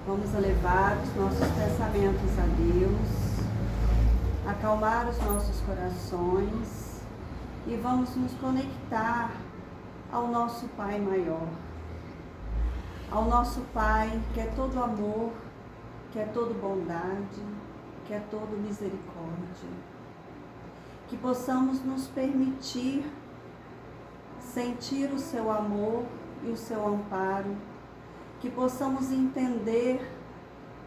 Vamos elevar os nossos pensamentos a Deus, acalmar os nossos corações e vamos nos conectar ao nosso Pai maior, ao nosso Pai que é todo amor, que é todo bondade, que é todo misericórdia. Que possamos nos permitir sentir o seu amor e o seu amparo, que possamos entender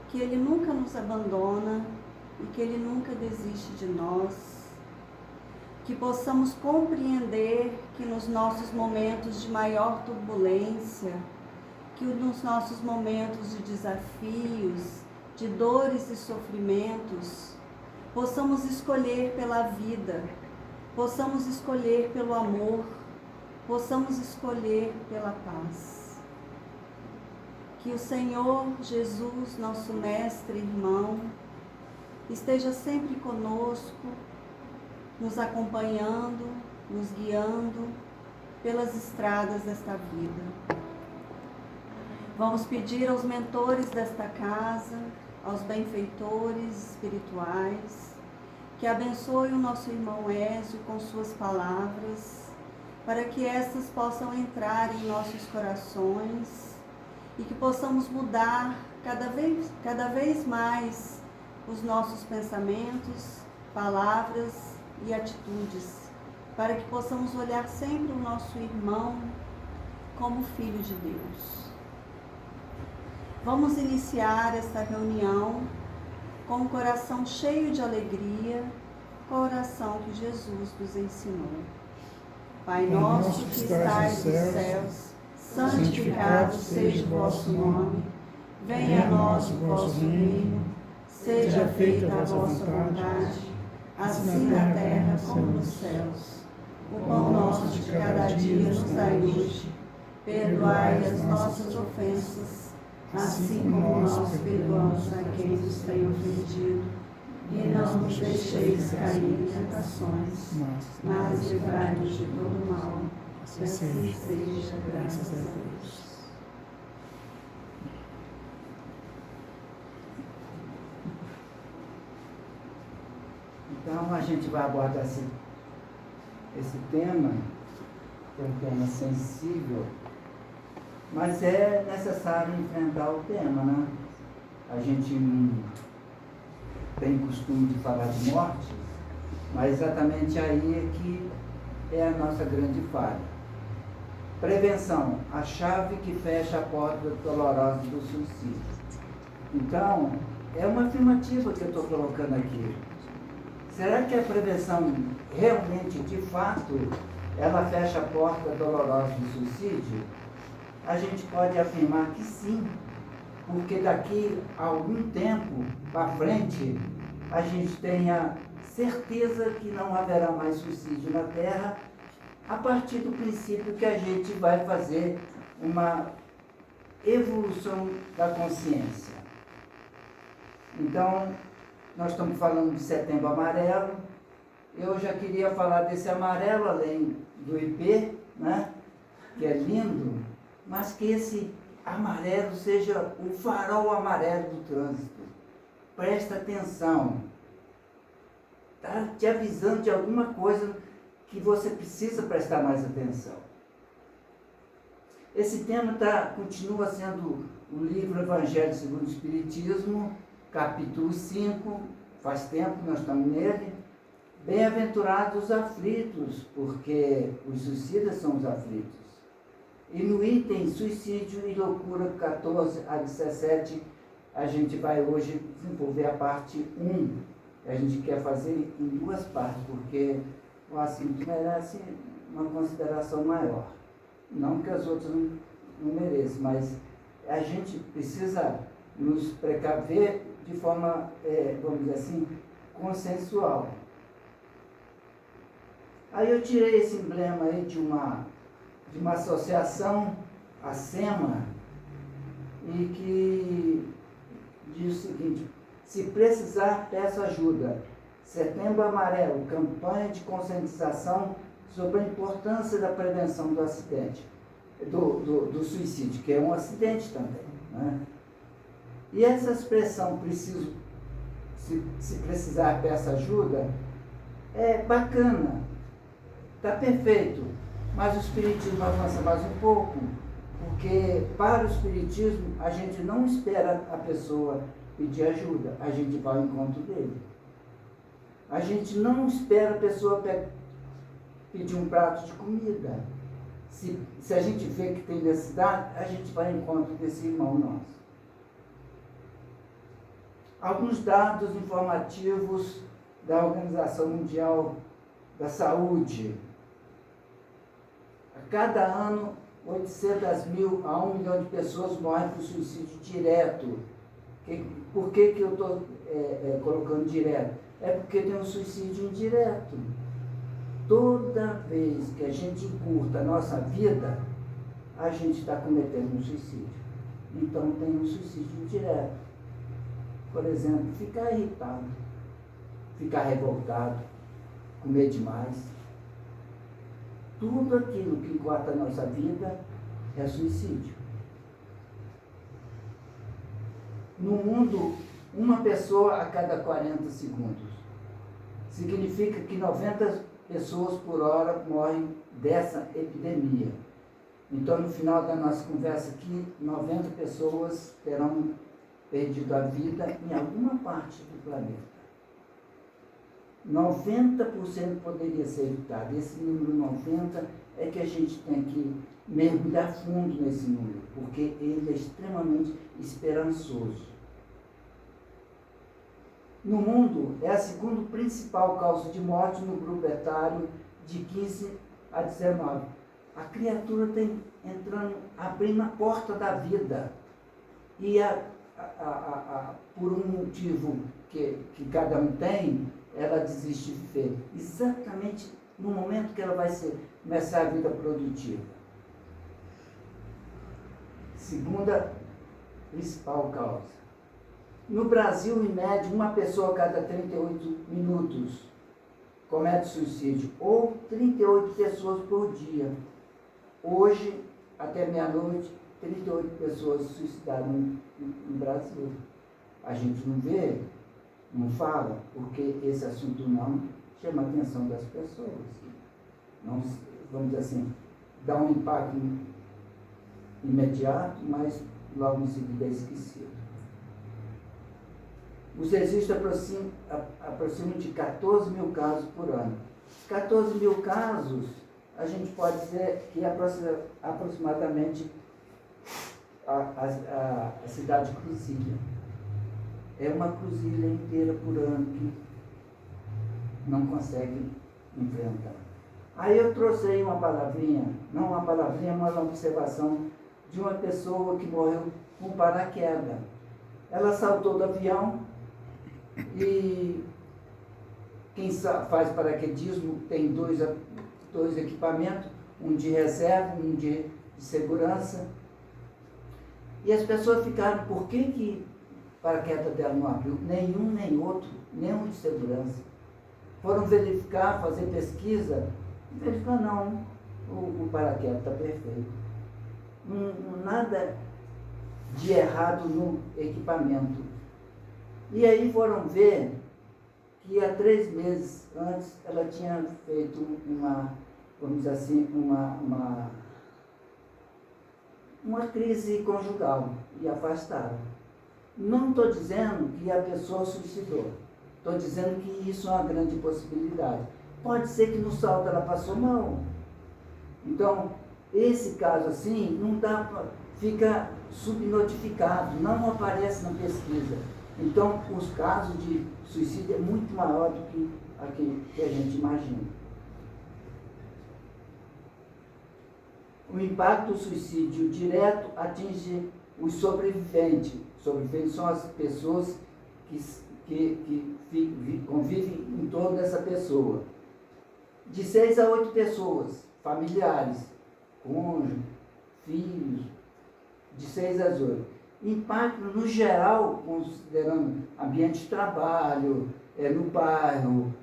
que Ele nunca nos abandona e que Ele nunca desiste de nós, que possamos compreender que nos nossos momentos de maior turbulência, que nos nossos momentos de desafios, de dores e sofrimentos, possamos escolher pela vida, possamos escolher pelo amor, possamos escolher pela paz. Que o Senhor Jesus, nosso mestre e irmão, esteja sempre conosco, nos acompanhando, nos guiando pelas estradas desta vida. Vamos pedir aos mentores desta casa, aos benfeitores espirituais, que abençoe o nosso irmão Ézio com suas palavras, para que estas possam entrar em nossos corações e que possamos mudar cada vez mais os nossos pensamentos, palavras e atitudes, para que possamos olhar sempre o nosso irmão como filho de Deus. Vamos iniciar esta reunião com o coração cheio de alegria, com a oração que Jesus nos ensinou. Pai nosso que estais nos céus, santificado seja o vosso nome, venha a nós o vosso reino, seja feita a vossa vontade, assim na terra como nos céus. O pão nosso de cada dia nos dai hoje, perdoai as nossas ofensas, assim como nós perdoamos a quem nos tem ofendido, e não nos deixeis cair em tentações, mas livrai-nos de todo mal. Assim seja, graças a Deus. Então a gente vai abordar esse tema, que é um tema sensível, mas é necessário enfrentar o tema, né? A gente tem costume de falar de morte, mas exatamente aí é que é a nossa grande falha. Prevenção, a chave que fecha a porta dolorosa do suicídio. Então, é uma afirmativa que eu estou colocando aqui. Será que a prevenção realmente, de fato, ela fecha a porta dolorosa do suicídio? A gente pode afirmar que sim, porque daqui a algum tempo para frente, a gente tem a certeza que não haverá mais suicídio na Terra, a partir do princípio que a gente vai fazer uma evolução da consciência. Então, nós estamos falando de Setembro Amarelo. Eu já queria falar desse amarelo, além do IP, né, que é lindo, mas que esse amarelo seja o farol amarelo do trânsito. Presta atenção. Está te avisando de alguma coisa que você precisa prestar mais atenção. Esse tema continua sendo o livro Evangelho segundo o Espiritismo, capítulo 5, faz tempo que nós estamos nele. Bem-aventurados os aflitos, porque os suicidas são os aflitos. E no item Suicídio e Loucura 14 a 17, a gente vai hoje desenvolver a parte 1. A gente quer fazer em duas partes, porque o assunto merece uma consideração maior. Não que as outras não mereçam, mas a gente precisa nos precaver de forma, vamos dizer assim, consensual. Aí eu tirei esse emblema aí de uma associação, a SEMA, e que diz o seguinte: se precisar, peça ajuda. Setembro Amarelo, campanha de conscientização sobre a importância da prevenção do acidente, do suicídio, que é um acidente também, né? E essa expressão, preciso, se precisar, peça ajuda, é bacana, está perfeito, mas o Espiritismo avança mais um pouco, porque para o Espiritismo a gente não espera a pessoa pedir ajuda, a gente vai ao encontro dele. A gente não espera a pessoa pedir um prato de comida. Se a gente vê que tem necessidade, a gente vai ao encontro desse irmão nosso. Alguns dados informativos da Organização Mundial da Saúde. A cada ano, 800.000 a 1 milhão de pessoas morrem por suicídio direto. Por que eu estou colocando direto? É porque tem um suicídio indireto. Toda vez que a gente encurta a nossa vida, a gente está cometendo um suicídio. Então tem um suicídio indireto. Por exemplo, ficar irritado, ficar revoltado, comer demais. Tudo aquilo que encurta a nossa vida é suicídio. No mundo, uma pessoa a cada 40 segundos. Significa que 90 pessoas por hora morrem dessa epidemia. Então, no final da nossa conversa aqui, 90 pessoas terão perdido a vida em alguma parte do planeta. 90% poderia ser evitado. Esse número 90 é que a gente tem que mergulhar fundo nesse número, porque ele é extremamente esperançoso. No mundo, é a segunda principal causa de morte no grupo etário de 15 a 19. A criatura está entrando, abrindo a porta da vida. E por um motivo que cada um tem, ela desiste de viver. Exatamente no momento que ela vai começar a vida produtiva. Segunda principal causa. No Brasil, em média, uma pessoa a cada 38 minutos comete suicídio, ou 38 pessoas por dia. Hoje, até meia-noite, 38 pessoas se suicidaram no Brasil. A gente não vê, não fala, porque esse assunto não chama a atenção das pessoas. Não, vamos dizer assim, dá um impacto imediato, mas logo em seguida é esquecido. Os registros aproximam de 14 mil casos por ano. 14 mil casos, a gente pode dizer que é aproximadamente a cidade de Cruzilha. É uma cruzilha inteira por ano que não consegue enfrentar. Aí eu trouxe aí uma palavrinha, não uma palavrinha, mas uma observação de uma pessoa que morreu com paraquedas. Ela saltou do avião e quem faz paraquedismo tem dois equipamentos, um de reserva, um de segurança. E as pessoas ficaram, por que o paraquedas dela não abriu? Nenhum, nem outro, nenhum de segurança. Foram verificar, fazer pesquisa, verificar, não, o paraquedas está perfeito. Nada de errado no equipamento. E aí foram ver que há 3 meses antes ela tinha feito vamos dizer assim, uma crise conjugal e afastaram. Não estou dizendo que a pessoa suicidou, estou dizendo que isso é uma grande possibilidade. Pode ser que no salto ela passou mal. Então, esse caso assim, não dá, fica subnotificado, não aparece na pesquisa. Então, os casos de suicídio é muito maior do que aquilo que a gente imagina. O impacto do suicídio direto atinge os sobreviventes. Sobreviventes são as pessoas que convivem em torno dessa pessoa. De 6 a 8 pessoas, familiares, cônjuge, filhos, de 6 a 8. Impacto no geral, considerando ambiente de trabalho, no bairro,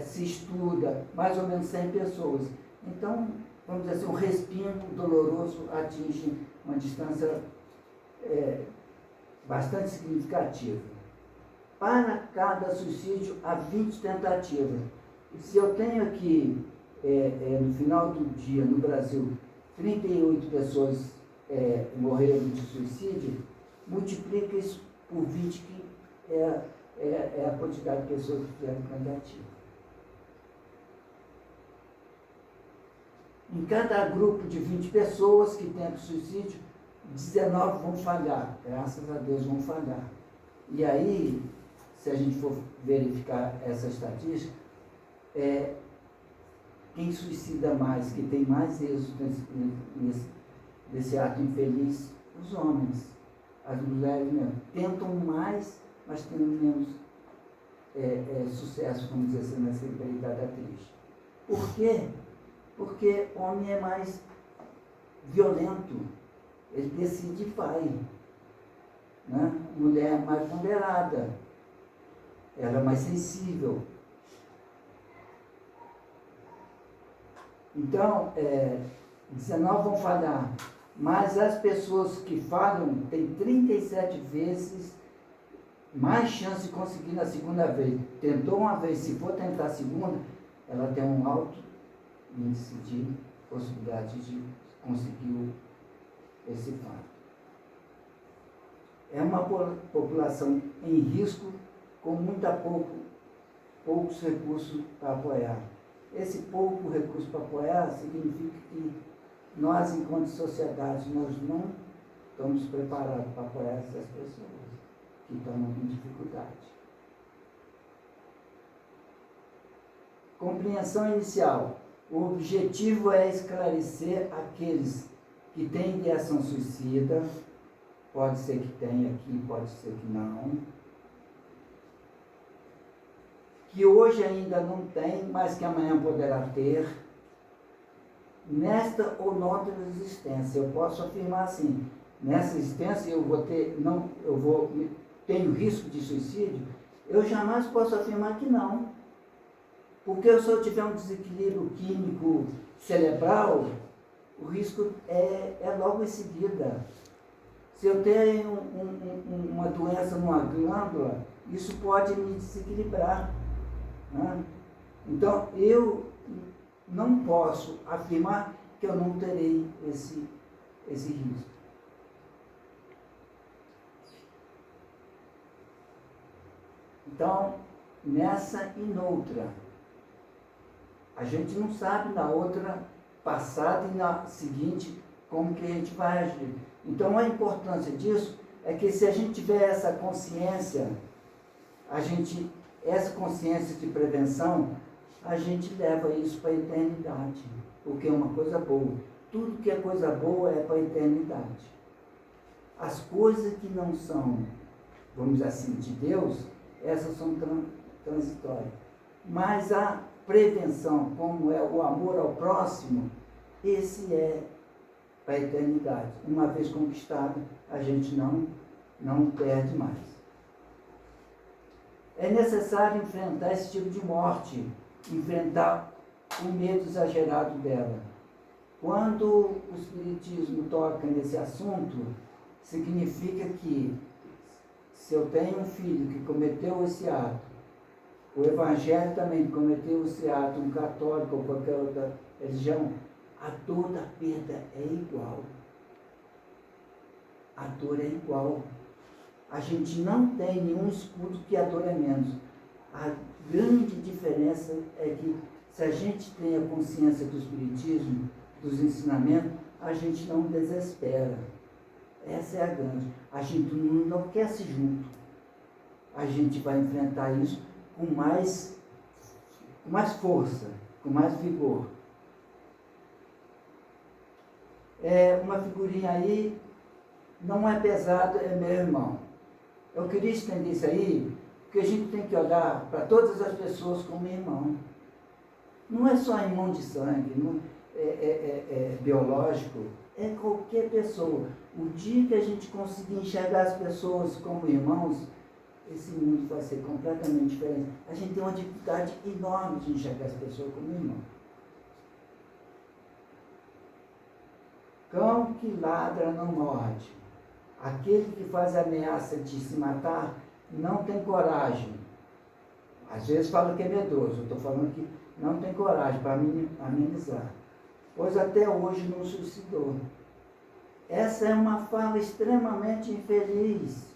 se estuda, mais ou menos 100 pessoas. Então, vamos dizer assim, um respingo doloroso atinge uma distância bastante significativo. Para cada suicídio, há 20 tentativas. Se eu tenho aqui, no final do dia, no Brasil, 38 pessoas morreram de suicídio, multiplica isso por 20, que é a quantidade de pessoas que fizeram tentativa. Em cada grupo de 20 pessoas que tentam suicídio, 19 vão falhar. Graças a Deus vão falhar. E aí, se a gente for verificar essa estatística, quem suicida mais, que tem mais êxito nesse ato infeliz, os homens. As mulheres mesmo tentam mais, mas têm menos sucesso, vamos dizer assim, nessa empreitada triste. Por quê? Porque o homem é mais violento, ele decide e vai. Né? Mulher é mais ponderada, ela é mais sensível. Então, 19 vão falhar, mas as pessoas que falham têm 37 vezes mais chance de conseguir na segunda vez. Tentou uma vez, se for tentar a segunda, ela tem um alto índice de possibilidade de conseguir esse fato. É uma população em risco com poucos recursos para apoiar. Esse pouco recurso para apoiar significa que nós, enquanto sociedade, nós não estamos preparados para apoiar essas pessoas que estão em dificuldade. Compreensão inicial. O objetivo é esclarecer aqueles que têm ideação suicida, pode ser que tenha aqui, pode ser que não, que hoje ainda não tem, mas que amanhã poderá ter, nesta ou noutra existência. Eu posso afirmar assim, nessa existência tenho risco de suicídio? Eu jamais posso afirmar que não. Porque se eu tiver um desequilíbrio químico cerebral, o risco é logo em seguida. Se eu tenho uma doença numa glândula, isso pode me desequilibrar. Né? Então, eu não posso afirmar que eu não terei esse risco. Então, nessa e noutra, a gente não sabe na outra passada e na seguinte como que a gente vai agir. Então, a importância disso é que se a gente tiver essa consciência, essa consciência de prevenção, a gente leva isso para a eternidade, porque é uma coisa boa. Tudo que é coisa boa é para a eternidade. As coisas que não são, vamos dizer assim, de Deus, essas são transitórias. Mas a prevenção, como é o amor ao próximo, esse é para a eternidade. Uma vez conquistado, a gente não perde mais. É necessário enfrentar esse tipo de morte, enfrentar o medo exagerado dela. Quando o Espiritismo toca nesse assunto, significa que se eu tenho um filho que cometeu esse ato, o Evangelho também cometeu esse ato, um católico ou qualquer outra religião, a dor da perda é igual. A dor é igual. A gente não tem nenhum escudo que a dor é menos. A grande diferença é que se a gente tem a consciência do Espiritismo, dos ensinamentos, a gente não desespera. Essa é a grande. A gente não enlouquece junto. A gente vai enfrentar isso com mais força, com mais vigor. Uma figurinha aí, não é pesado, é meu irmão. Eu queria estender isso aí, porque a gente tem que olhar para todas as pessoas como irmão. Não é só irmão de sangue, não biológico, é qualquer pessoa. O dia que a gente conseguir enxergar as pessoas como irmãos, esse mundo vai ser completamente diferente. A gente tem uma dificuldade enorme de enxergar as pessoas como irmãos. Cão que ladra não morde. Aquele que faz a ameaça de se matar não tem coragem. Às vezes fala que é medroso, eu estou falando que não tem coragem para amenizar, pois até hoje não suicidou. Essa é uma fala extremamente infeliz,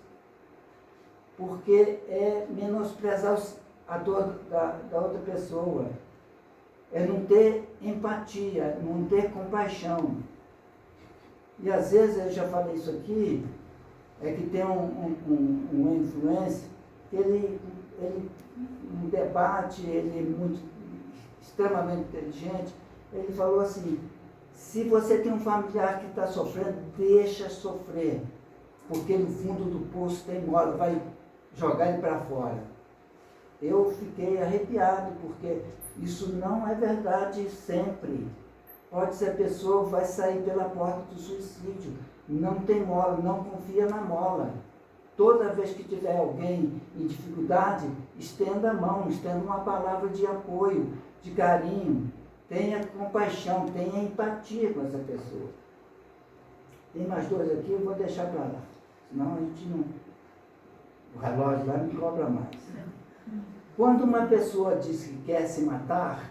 porque é menosprezar a dor da outra pessoa, é não ter empatia, não ter compaixão. E às vezes, eu já falei isso aqui, é que tem um influencer, que ele um debate, ele é muito, extremamente inteligente, ele falou assim: se você tem um familiar que está sofrendo, deixa sofrer, porque no fundo do poço tem mola, vai jogar ele para fora. Eu fiquei arrepiado, porque isso não é verdade sempre. Pode ser a pessoa vai sair pela porta do suicídio, não tem mola, não confia na mola. Toda vez que tiver alguém em dificuldade, estenda a mão, estenda uma palavra de apoio, de carinho, tenha compaixão, tenha empatia com essa pessoa. Tem mais dois aqui, eu vou deixar para lá, senão a gente não... O relógio lá me cobra mais. Quando uma pessoa diz que quer se matar,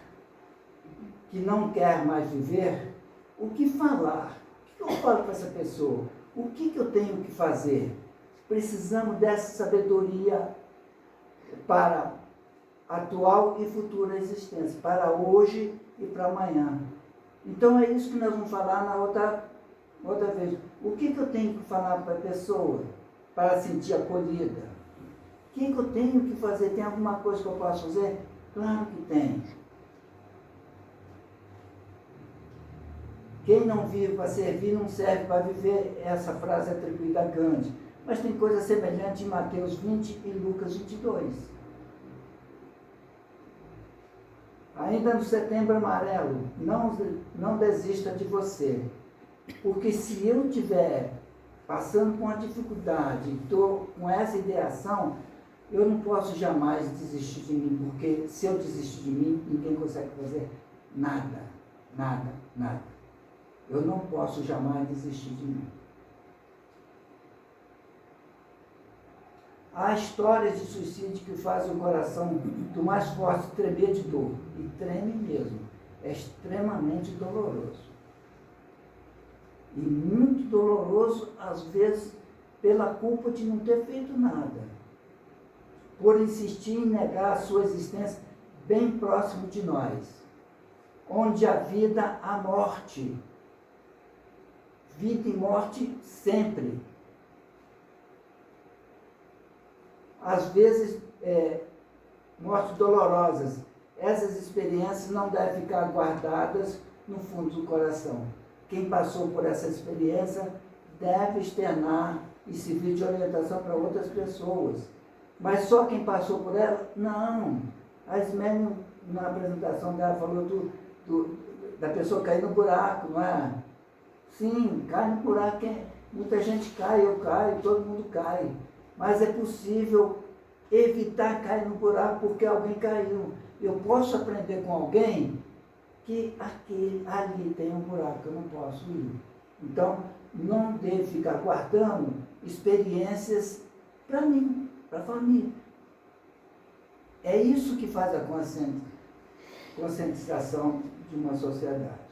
que não quer mais viver, o que falar? O que eu falo para essa pessoa? O que eu tenho que fazer? Precisamos dessa sabedoria para atual e futura existência, para hoje e para amanhã. Então é isso que nós vamos falar na outra vez. O que eu tenho que falar para a pessoa para sentir acolhida? O que eu tenho que fazer? Tem alguma coisa que eu posso fazer? Claro que tem. Quem não vive para servir, não serve para viver. Essa frase é atribuída a Gandhi. Mas tem coisa semelhante em Mateus 20 e Lucas 22. Ainda no Setembro Amarelo, não desista de você. Porque se eu estiver passando com a dificuldade, estou com essa ideação, eu não posso jamais desistir de mim, porque se eu desistir de mim, ninguém consegue fazer nada, nada, nada. Eu não posso jamais desistir de mim. Há histórias de suicídio que fazem o coração do mais forte tremer de dor. E treme mesmo. É extremamente doloroso. E muito doloroso, às vezes, pela culpa de não ter feito nada. Por insistir em negar a sua existência bem próximo de nós. Onde a vida, a morte. Vida e morte sempre. Às vezes, mortes dolorosas. Essas experiências não devem ficar guardadas no fundo do coração. Quem passou por essa experiência deve externar e servir de orientação para outras pessoas. Mas só quem passou por ela? Não. A Ismênia, na apresentação dela, falou da pessoa cair no buraco, não é? Sim, cai no buraco. Muita gente cai, eu caio, todo mundo cai. Mas é possível evitar cair no buraco porque alguém caiu. Eu posso aprender com alguém que ali tem um buraco, eu não posso ir. Então, não devo ficar guardando experiências para mim, para a família. É isso que faz a conscientização de uma sociedade.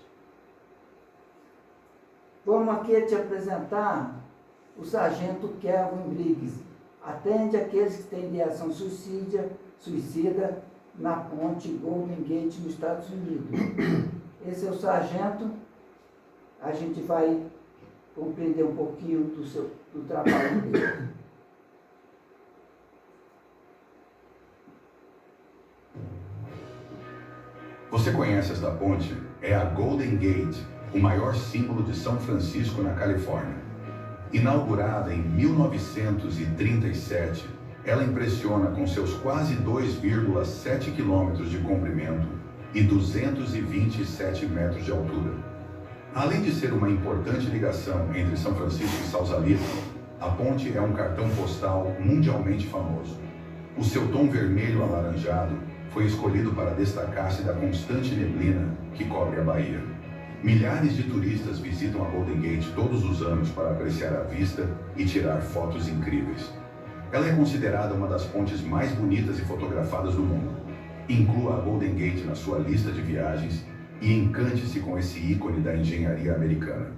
Vamos aqui te apresentar o sargento Kelvin Briggs. Atende aqueles que têm ideação suicida na ponte Golden Gate, nos Estados Unidos. Esse é o sargento. A gente vai compreender um pouquinho do trabalho dele. Você conhece esta ponte? É a Golden Gate, o maior símbolo de São Francisco, na Califórnia. Inaugurada em 1937, ela impressiona com seus quase 2,7 quilômetros de comprimento e 227 metros de altura. Além de ser uma importante ligação entre São Francisco e Sausalito, a ponte é um cartão postal mundialmente famoso. O seu tom vermelho alaranjado foi escolhido para destacar-se da constante neblina que cobre a Bahia. Milhares de turistas visitam a Golden Gate todos os anos para apreciar a vista e tirar fotos incríveis. Ela é considerada uma das pontes mais bonitas e fotografadas do mundo. Inclua a Golden Gate na sua lista de viagens e encante-se com esse ícone da engenharia americana.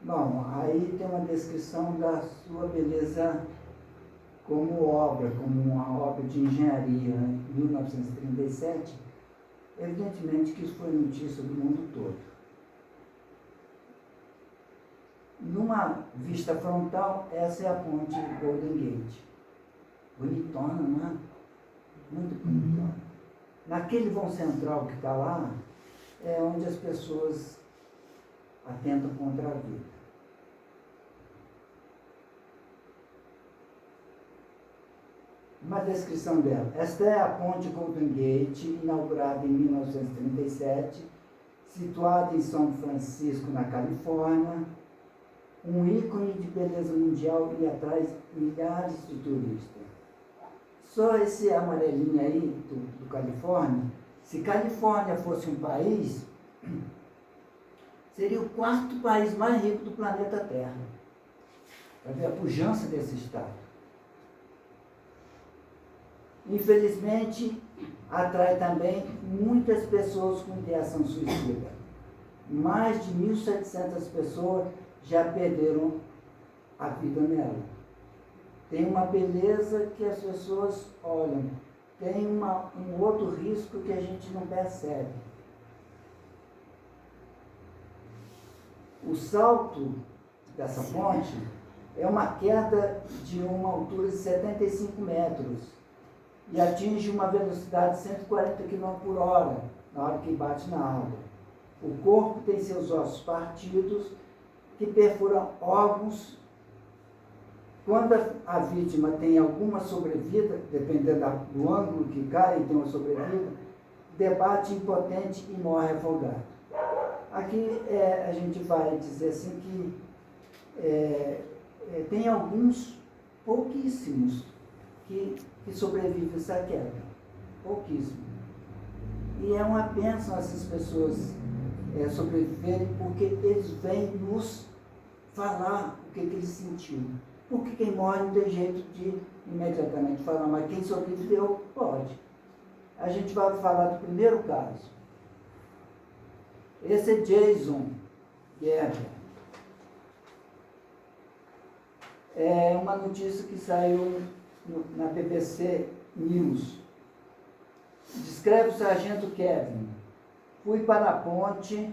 Bom, aí tem uma descrição da sua beleza como obra, como uma obra de engenharia, em 1937. Evidentemente que isso foi notícia do mundo todo. Numa vista frontal, essa é a ponte Golden Gate. Bonitona, não é? Muito bonitona. Naquele vão central que está lá, é onde as pessoas atentam contra a vida. Uma descrição dela. Esta é a ponte Golden Gate, inaugurada em 1937, situada em São Francisco, na Califórnia, um ícone de beleza mundial e atrai milhares de turistas. Só esse amarelinho aí do Califórnia, se Califórnia fosse um país, seria o quarto país mais rico do planeta Terra. Para ver a pujança desse estado. Infelizmente, atrai também muitas pessoas com ideação suicida. Mais de 1.700 pessoas já perderam a vida nela. Tem uma beleza que as pessoas olham. Tem um outro risco que a gente não percebe. O salto dessa ponte é uma queda de uma altura de 75 metros. E atinge uma velocidade de 140 km por hora, na hora que bate na água. O corpo tem seus ossos partidos, que perfuram órgãos. Quando a vítima tem alguma sobrevida, dependendo do ângulo que cai, tem uma sobrevida, debate impotente e morre afogado. Aqui a gente vai dizer assim que tem alguns, pouquíssimos, que sobrevivem a essa queda. Pouquíssimo. E é uma bênção essas pessoas sobreviverem, porque eles vêm nos falar o que eles sentiram. Porque quem morre não tem jeito de imediatamente falar, mas quem sobreviveu pode. A gente vai falar do primeiro caso. Esse é Jason Gerber. É uma notícia que saiu na BBC News. Descreve o sargento Kevin. Fui para a ponte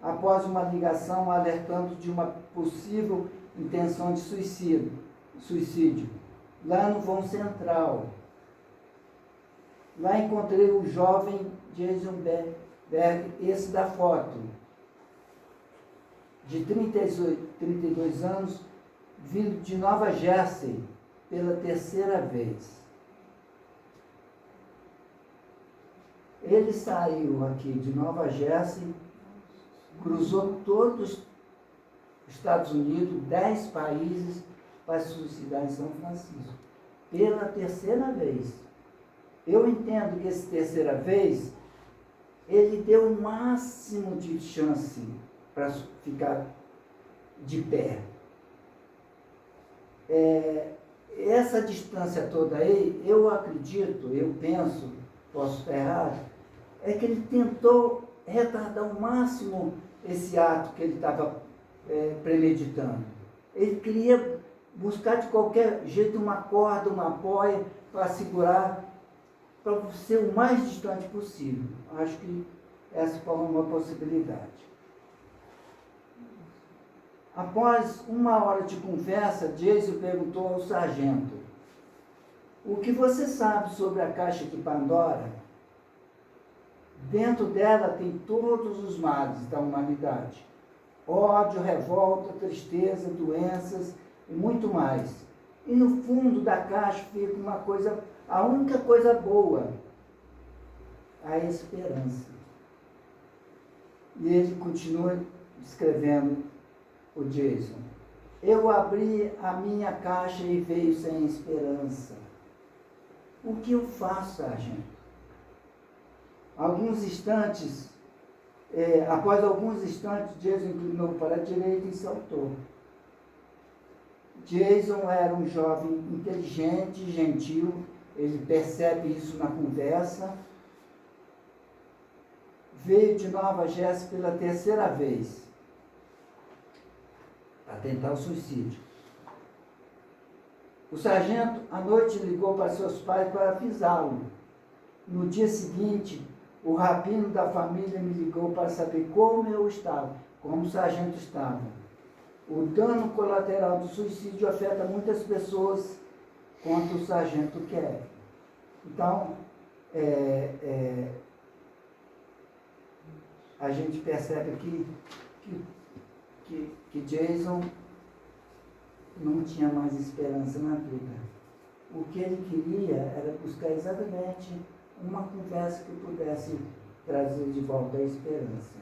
após uma ligação alertando de uma possível intenção de suicídio. Lá no vão central. Lá encontrei o jovem Jason Berg, esse da foto, de 32 anos, vindo de Nova Jersey pela terceira vez. Ele saiu aqui de Nova Jersey, cruzou todos os Estados Unidos, 10 países, para se suicidar em São Francisco. Pela terceira vez. Eu entendo que essa terceira vez, ele deu o máximo de chance para ficar de pé. Essa distância toda aí, eu acredito, eu penso, posso estar errado, é que ele tentou retardar ao máximo esse ato que ele estava premeditando. Ele queria buscar de qualquer jeito uma corda, uma boia para segurar, para ser o mais distante possível. Acho que essa foi uma possibilidade. Após 1 hora de conversa, Jason perguntou ao sargento: o que você sabe sobre a caixa de Pandora? Dentro dela tem todos os males da humanidade. Ódio, revolta, tristeza, doenças e muito mais. E no fundo da caixa fica uma coisa, a única coisa boa, a esperança. E ele continua escrevendo, o Jason: eu abri a minha caixa e veio sem esperança. O que eu faço, sargento? Alguns instantes Após alguns instantes, Jason inclinou para a direita e saltou. Jason era um jovem inteligente, gentil, ele percebe isso na conversa. Veio de Nova Jersey pela terceira vez para tentar o suicídio. O sargento, à noite, ligou para seus pais para avisá-lo. No dia seguinte, o rabino da família me ligou para saber como eu estava, como o sargento estava. O dano colateral do suicídio afeta muitas pessoas, quanto o sargento quer. Então, a gente percebe aqui que Jason não tinha mais esperança na vida. O que ele queria era buscar exatamente uma conversa que pudesse trazer de volta a esperança.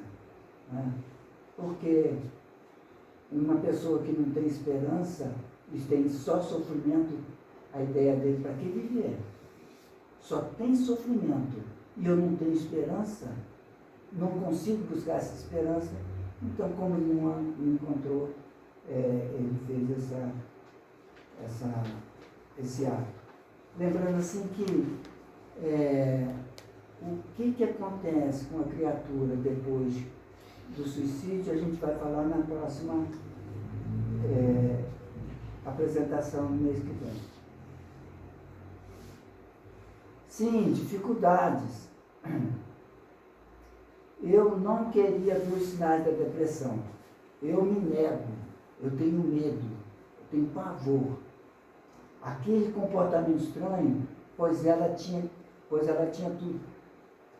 Né? Porque uma pessoa que não tem esperança e tem só sofrimento, a ideia dele, para que viver? Só tem sofrimento e eu não tenho esperança, não consigo buscar essa esperança, então como ele não encontrou, ele fez esse ato. Lembrando assim que o que acontece com a criatura depois do suicídio, a gente vai falar na próxima apresentação no mês que vem. Sim, dificuldades. Eu não queria ver os sinais da depressão. Eu me nego, eu tenho medo, eu tenho pavor. Aquele comportamento estranho, pois ela tinha tudo.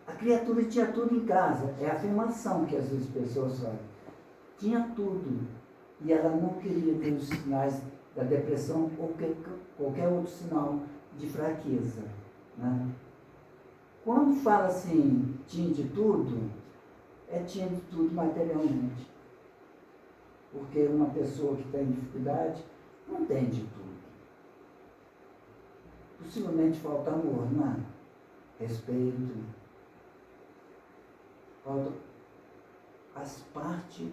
A criatura tinha tudo em casa, é a afirmação que às vezes as pessoas falam. Tinha tudo, e ela não queria ver os sinais da depressão ou qualquer outro sinal de fraqueza. Né? Quando fala assim, tinha de tudo, tinha de tudo materialmente. Porque uma pessoa que tem dificuldade não tem de tudo. Possivelmente falta amor, né? Respeito, falta as partes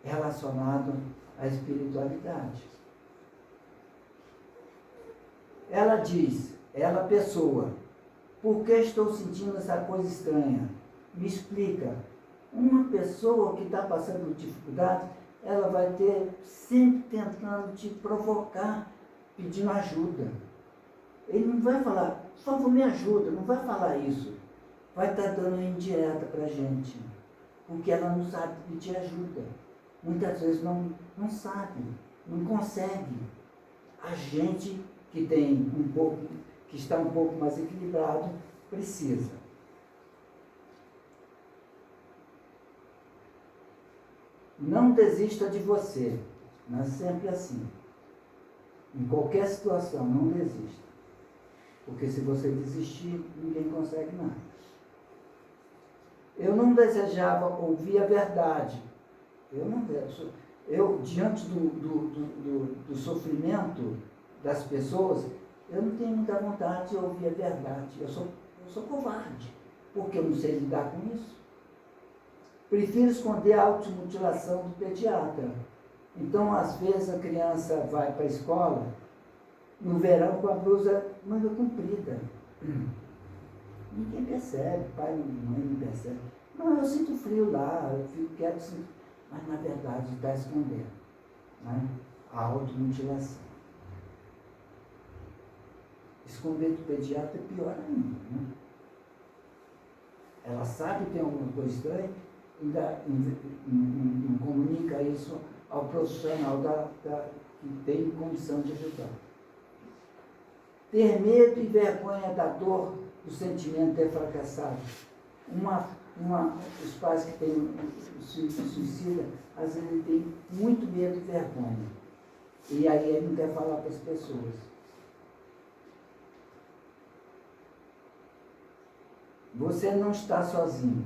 relacionadas à espiritualidade. Ela diz, pessoa, por que estou sentindo essa coisa estranha? Me explica. Uma pessoa que está passando por dificuldade, ela vai ter sempre tentando te provocar, pedindo ajuda. Ele não vai falar, por favor, me ajuda, não vai falar isso. Vai estar dando indireta para a gente, porque ela não sabe pedir ajuda. Muitas vezes não sabe, não consegue. A gente que tem que está um pouco mais equilibrado, precisa. Não desista de você, não é sempre assim. Em qualquer situação, não desista. Porque se você desistir, ninguém consegue nada. Eu não desejava ouvir a verdade. Eu diante do sofrimento das pessoas, eu não tenho muita vontade de ouvir a verdade. Eu sou covarde, porque eu não sei lidar com isso. Prefiro esconder a automutilação do pediatra. Então, às vezes, a criança vai para a escola, no verão, com a blusa manga comprida. Ninguém percebe, pai e mãe não percebe. Não, eu sinto frio lá, eu fico quieto, mas na verdade está escondendo, né? A automutilação. Esconder do pediatra é pior ainda, né? Ela sabe que tem alguma coisa estranha, ainda não comunica isso ao profissional que tem condição de ajudar. Ter medo e vergonha da dor, do sentimento de ter fracassado. Os pais que têm suicida, às vezes ele tem muito medo e vergonha. E aí ele não quer falar para as pessoas. Você não está sozinho.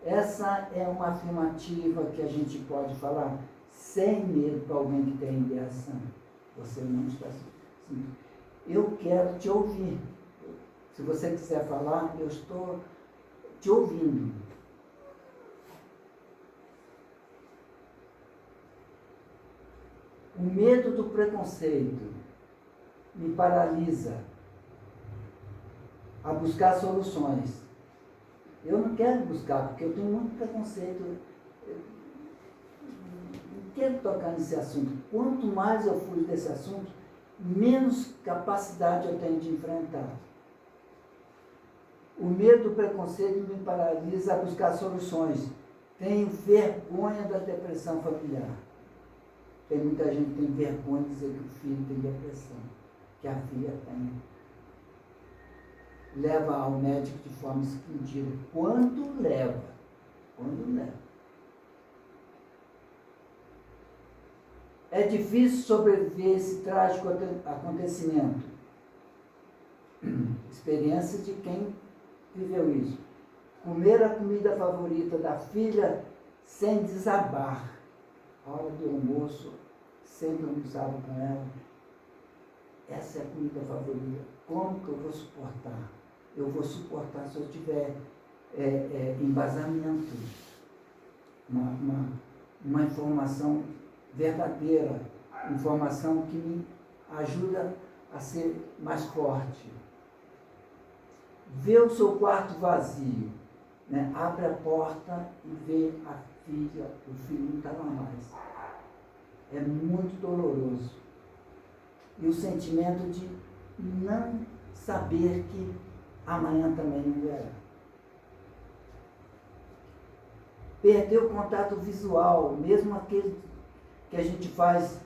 Essa é uma afirmativa que a gente pode falar sem medo para alguém que tem ideação. Você não está sozinho. Eu quero te ouvir. Se você quiser falar, eu estou te ouvindo. O medo do preconceito me paralisa a buscar soluções. Eu não quero buscar, porque eu tenho muito preconceito. Eu não quero tocar nesse assunto. Quanto mais eu fujo desse assunto, menos capacidade eu tenho de enfrentar. O medo do preconceito me paralisa a buscar soluções. Tenho vergonha da depressão familiar. Tem muita gente que tem vergonha de dizer que o filho tem depressão, que a filha tem. Leva ao médico de forma escondida. Quando leva? Quando leva? É difícil sobreviver a esse trágico acontecimento. Experiência de quem viveu isso. Comer a comida favorita da filha sem desabar. A hora do almoço, sempre almoçava com ela. Essa é a comida favorita. Como que eu vou suportar? Eu vou suportar se eu tiver embasamento. Uma informação verdadeira. Informação que me ajuda a ser mais forte. Vê o seu quarto vazio. Né? Abre a porta e vê a filha, o filho não está lá mais. É muito doloroso. E o sentimento de não saber que amanhã também não verá. Perder o contato visual, mesmo aquele que a gente faz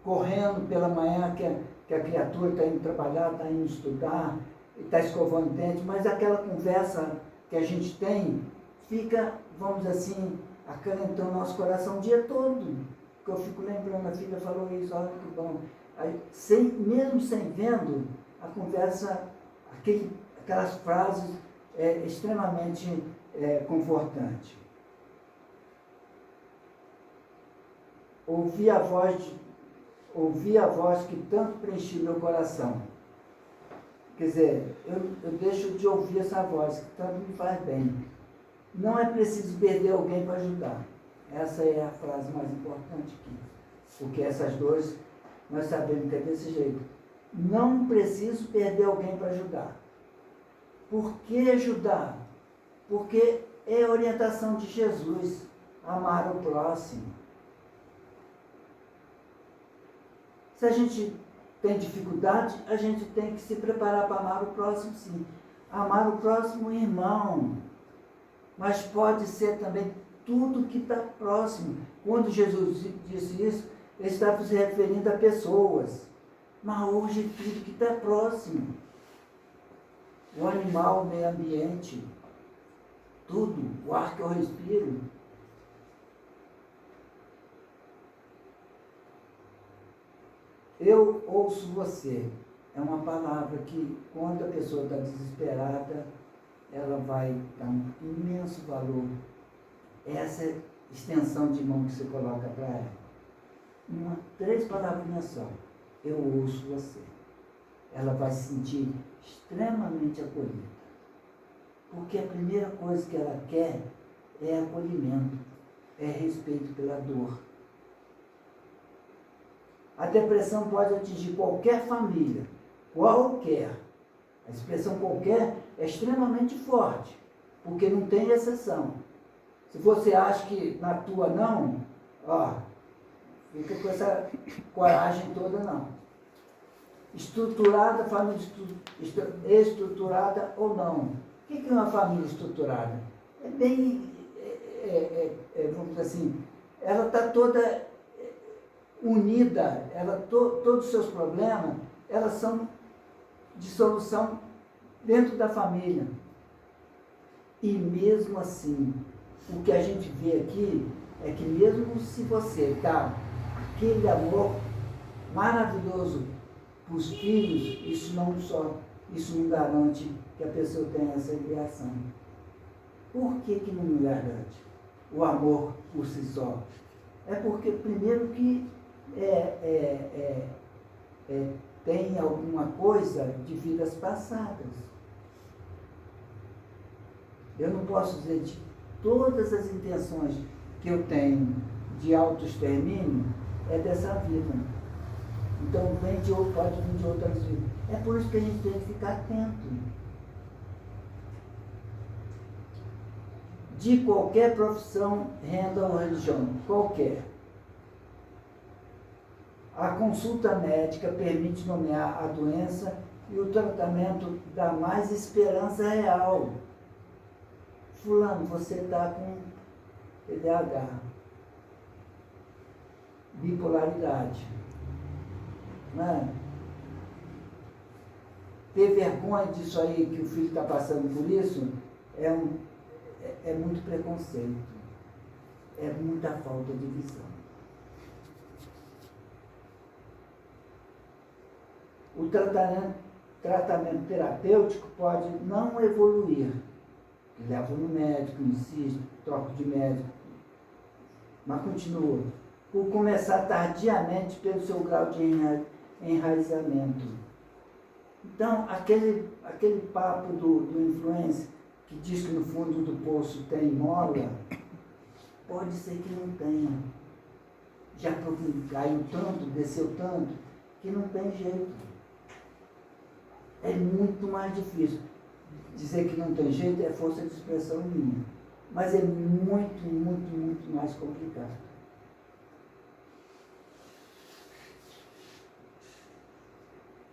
correndo pela manhã, que a criatura está indo trabalhar, está indo estudar, está escovando dente, mas aquela conversa que a gente tem fica, vamos dizer assim, acalentando nosso coração o dia todo. Porque eu fico lembrando, a filha falou isso, olha que bom. Aí, mesmo sem vendo, a conversa, aquelas frases extremamente confortantes. Ouvi a voz que tanto preencheu meu coração. Quer dizer, eu deixo de ouvir essa voz que tanto me faz bem. Não é preciso perder alguém para ajudar. Essa é a frase mais importante aqui. Porque essas duas, nós sabemos que é desse jeito. Não preciso perder alguém para ajudar. Por que ajudar? Porque é a orientação de Jesus. Amar o próximo. Se a gente tem dificuldade, a gente tem que se preparar para amar o próximo, sim. Amar o próximo irmão. Mas pode ser também tudo que está próximo. Quando Jesus disse isso, ele estava se referindo a pessoas. Mas hoje tudo que está próximo. O animal, o meio ambiente, tudo, o ar que eu respiro. Eu ouço você. É uma palavra que, quando a pessoa está desesperada, ela vai dar um imenso valor. Essa é a extensão de mão que você coloca para ela. 3 palavrinhas só. Eu ouço você. Ela vai se sentir extremamente acolhida. Porque a primeira coisa que ela quer é acolhimento, é respeito pela dor. A depressão pode atingir qualquer família, qualquer. A expressão qualquer é extremamente forte, porque não tem exceção. Se você acha que na tua não, fica com essa coragem toda não. Estruturada, família estruturada ou não. O que é uma família estruturada? É bem, vamos dizer assim, ela está toda unida, todos os seus problemas, elas são de solução dentro da família. E mesmo assim, o que a gente vê aqui é que mesmo se você dá aquele amor maravilhoso para os filhos, isso não garante que a pessoa tenha essa criação. Por que não garante o amor por si só? É porque, primeiro, que tem alguma coisa de vidas passadas. Eu não posso dizer de todas as intenções que eu tenho de autoextermínio, é dessa vida. Então pode vir de outras vidas. É por isso que a gente tem que ficar atento. De qualquer profissão, renda ou religião, qualquer. A consulta médica permite nomear a doença e o tratamento dá mais esperança real. Fulano, você está com TDAH, bipolaridade. Né? Ter vergonha disso aí, que o filho está passando por isso, é muito preconceito. É muita falta de visão. O tratamento terapêutico pode não evoluir. Leva no médico, insiste, troca de médico, mas continua. Por começar tardiamente pelo seu grau de enraizamento. Então, aquele papo do influencer que diz que no fundo do poço tem mola, pode ser que não tenha. Já caiu tanto, desceu tanto, que não tem jeito. É muito mais difícil. Dizer que não tem jeito é força de expressão minha. Mas é muito, muito, muito mais complicado.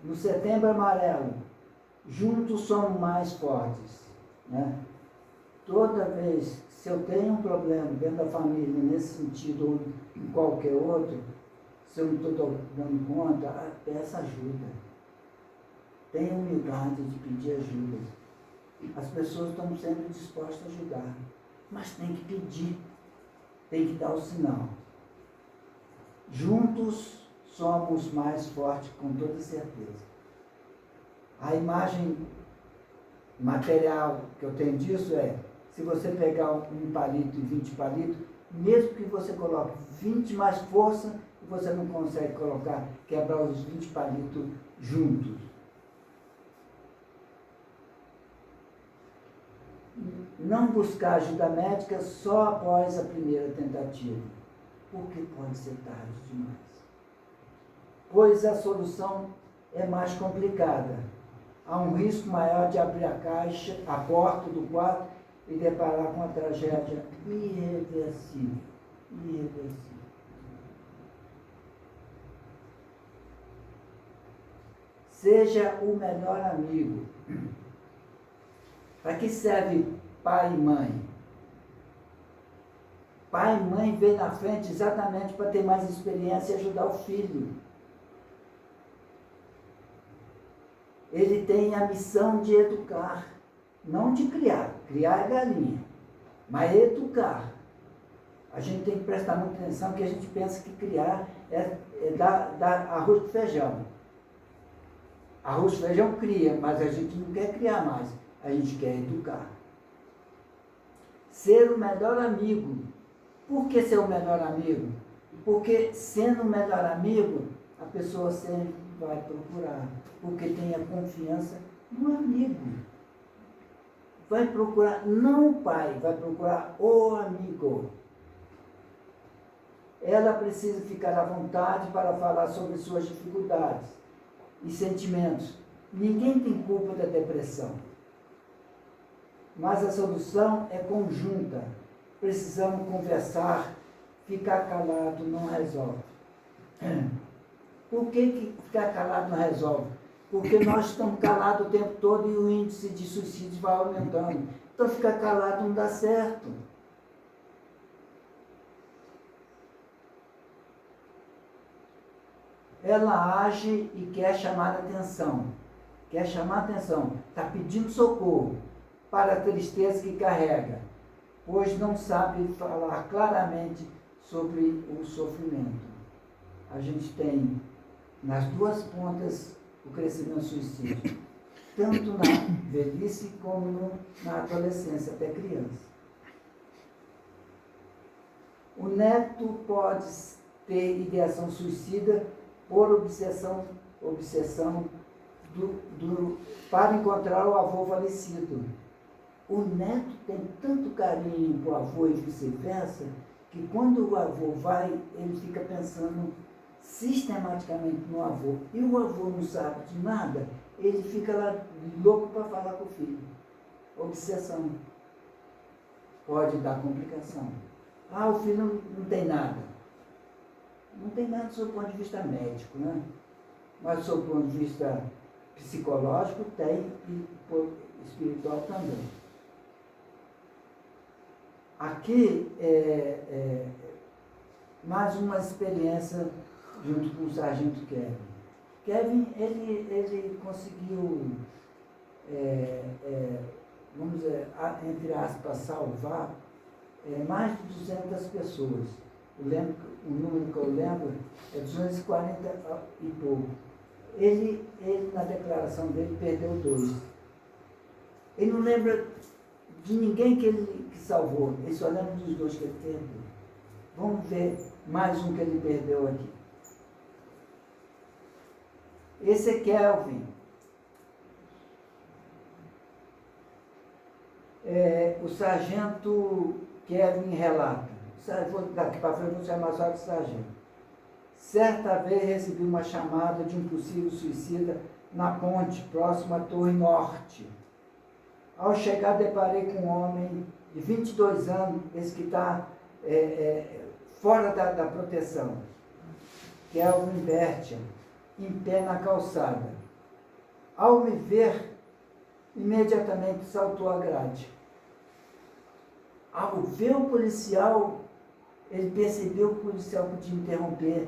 No Setembro Amarelo, juntos somos mais fortes. Né? Toda vez, se eu tenho um problema dentro da família, nesse sentido ou em qualquer outro, se eu não estou dando conta, peça ajuda. Tenha humildade de pedir ajuda. As pessoas estão sempre dispostas a ajudar, mas tem que pedir, tem que dar o sinal. Juntos somos mais fortes, com toda certeza. A imagem material que eu tenho disso é, se você pegar um palito e 20 palitos, mesmo que você coloque 20 mais força, você não consegue quebrar os 20 palitos juntos. Não buscar ajuda médica só após a primeira tentativa, porque pode ser tarde demais. Pois a solução é mais complicada. Há um risco maior de abrir a porta do quarto e deparar com uma tragédia irreversível. Irreversível. Seja o melhor amigo. Para que serve pai e mãe? Pai e mãe vêm na frente exatamente para ter mais experiência e ajudar o filho. Ele tem a missão de educar, não de criar. Criar é galinha, mas educar. A gente tem que prestar muita atenção, que a gente pensa que criar é dar arroz com feijão. Arroz com feijão cria, mas a gente não quer criar mais. A gente quer educar. Ser o melhor amigo. Por que ser o melhor amigo? Porque sendo o melhor amigo, a pessoa sempre vai procurar. Porque tem a confiança no amigo. Vai procurar, não o pai, vai procurar o amigo. Ela precisa ficar à vontade para falar sobre suas dificuldades e sentimentos. Ninguém tem culpa da depressão. Mas a solução é conjunta. Precisamos conversar, ficar calado não resolve. Por que ficar calado não resolve? Porque nós estamos calados o tempo todo e o índice de suicídio vai aumentando. Então ficar calado não dá certo. Ela age e quer chamar a atenção. Quer chamar a atenção. Está pedindo socorro para a tristeza que carrega, pois não sabe falar claramente sobre o sofrimento. A gente tem nas duas pontas o crescimento suicídio, tanto na velhice como na adolescência, até criança. O neto pode ter ideação suicida por obsessão para encontrar o avô falecido. O neto tem tanto carinho para o avô e vice-versa, que quando o avô vai, ele fica pensando sistematicamente no avô. E o avô não sabe de nada, ele fica lá louco para falar com o filho. Obsessão. Pode dar complicação. Ah, o filho não tem nada. Não tem nada do seu ponto de vista médico, né? Mas do seu ponto de vista psicológico tem e espiritual também. Aqui mais uma experiência junto com o sargento Kevin. Kevin, ele conseguiu, vamos dizer, entre aspas, salvar mais de 200 pessoas. Eu lembro, o número que eu lembro é 240 e pouco. Ele, na declaração dele, perdeu 2. Ele não lembra de ninguém que salvou, ele só lembra dos 2 que ele perdeu. Vamos ver mais um que ele perdeu aqui. Esse é Kelvin. O sargento Kevin relata. Daqui para frente eu vou chamar só de sargento. Certa vez recebi uma chamada de um possível suicida na ponte, próximo à Torre Norte. Ao chegar, deparei com um homem de 22 anos, esse que está fora da proteção, Kelvin Bertia, em pé na calçada. Ao me ver, imediatamente saltou a grade. Ao ver o policial, ele percebeu que o policial podia interromper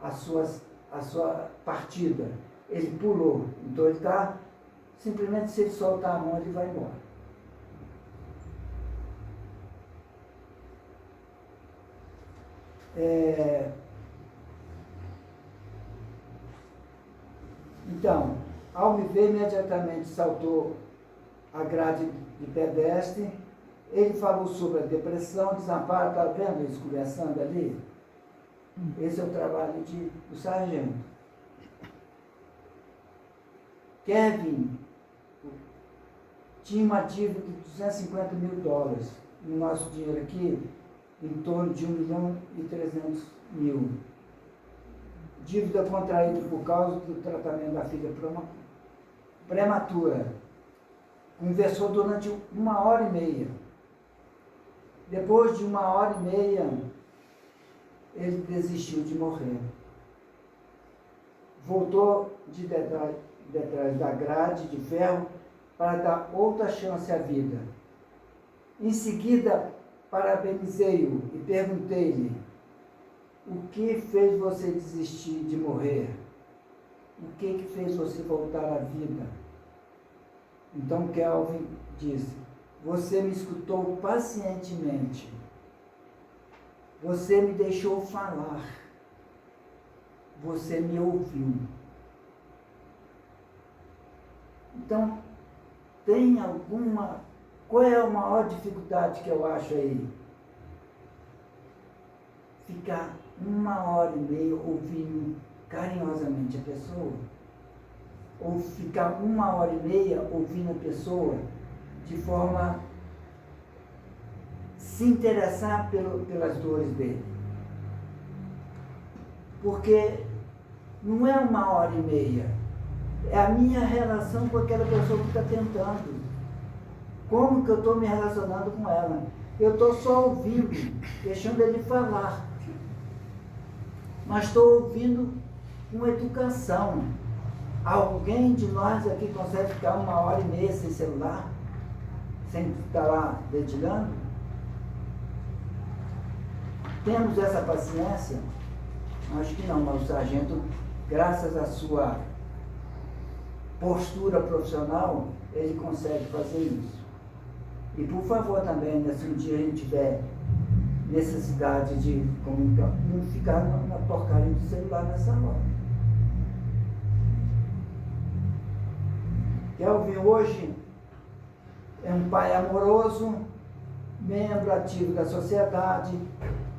a sua partida. Ele pulou. Então ele está, simplesmente se ele soltar a mão, ele vai embora. Então, ao me ver, imediatamente saltou a grade de pedestre. Ele falou sobre a depressão, desamparo, está vendo eles conversando ali? Esse é o trabalho do sargento. Kevin tinha uma dívida de $250 mil. No nosso dinheiro aqui, em torno de $1.300.000. Dívida contraída por causa do tratamento da filha prematura. Conversou durante 1h30. Depois de 1h30, ele desistiu de morrer. Voltou de detrás da grade de ferro para dar outra chance à vida. Em seguida, parabenizei-o e perguntei-lhe: o que fez você desistir de morrer? O que fez você voltar à vida? Então Kelvin disse: você me escutou pacientemente. Você me deixou falar. Você me ouviu. Então, tem alguma... Qual é a maior dificuldade que eu acho aí? Ficar 1h30 ouvindo carinhosamente a pessoa? Ou ficar 1h30 ouvindo a pessoa de forma se interessar pelas dores dele? Porque não é 1h30, é a minha relação com aquela pessoa que está tentando. Como que eu estou me relacionando com ela? Eu estou só ouvindo, deixando ele falar. Mas estou ouvindo com educação. Alguém de nós aqui consegue ficar 1h30 sem celular? Sem estar lá dedilhando? Temos essa paciência? Acho que não, mas o sargento, graças à sua postura profissional, ele consegue fazer isso. E por favor também, né, se um dia a gente tiver necessidade de comunicar, não ficar na porcaria do celular nessa hora. Kelvin hoje é um pai amoroso, membro ativo da sociedade.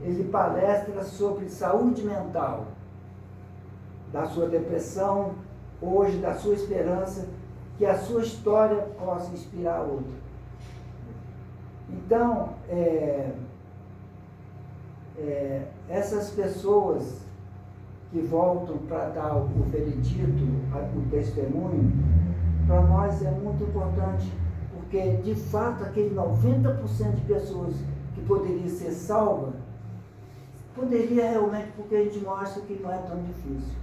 Ele palestra sobre saúde mental, da sua depressão, hoje da sua esperança, que a sua história possa inspirar outro. Então, essas pessoas que voltam para dar o veredito, o testemunho, para nós é muito importante, porque de fato aquele 90% de pessoas que poderia ser salva, poderia realmente, porque a gente mostra que não é tão difícil.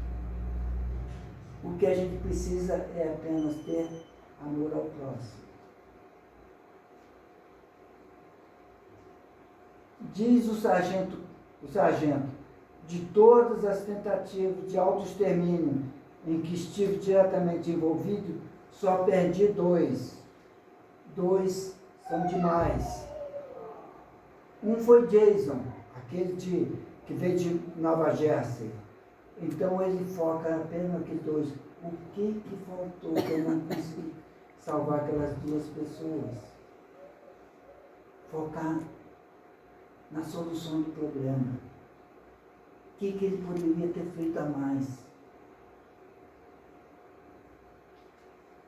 O que a gente precisa é apenas ter amor ao próximo. Diz o sargento, de todas as tentativas de autoextermínio em que estive diretamente envolvido, só perdi 2. 2 são demais. Um foi Jason, aquele que veio de Nova Jersey. Então ele foca apenas naqueles 2. O que faltou que eu não consegui salvar aquelas 2 pessoas? Focar na solução do problema. O que ele poderia ter feito a mais?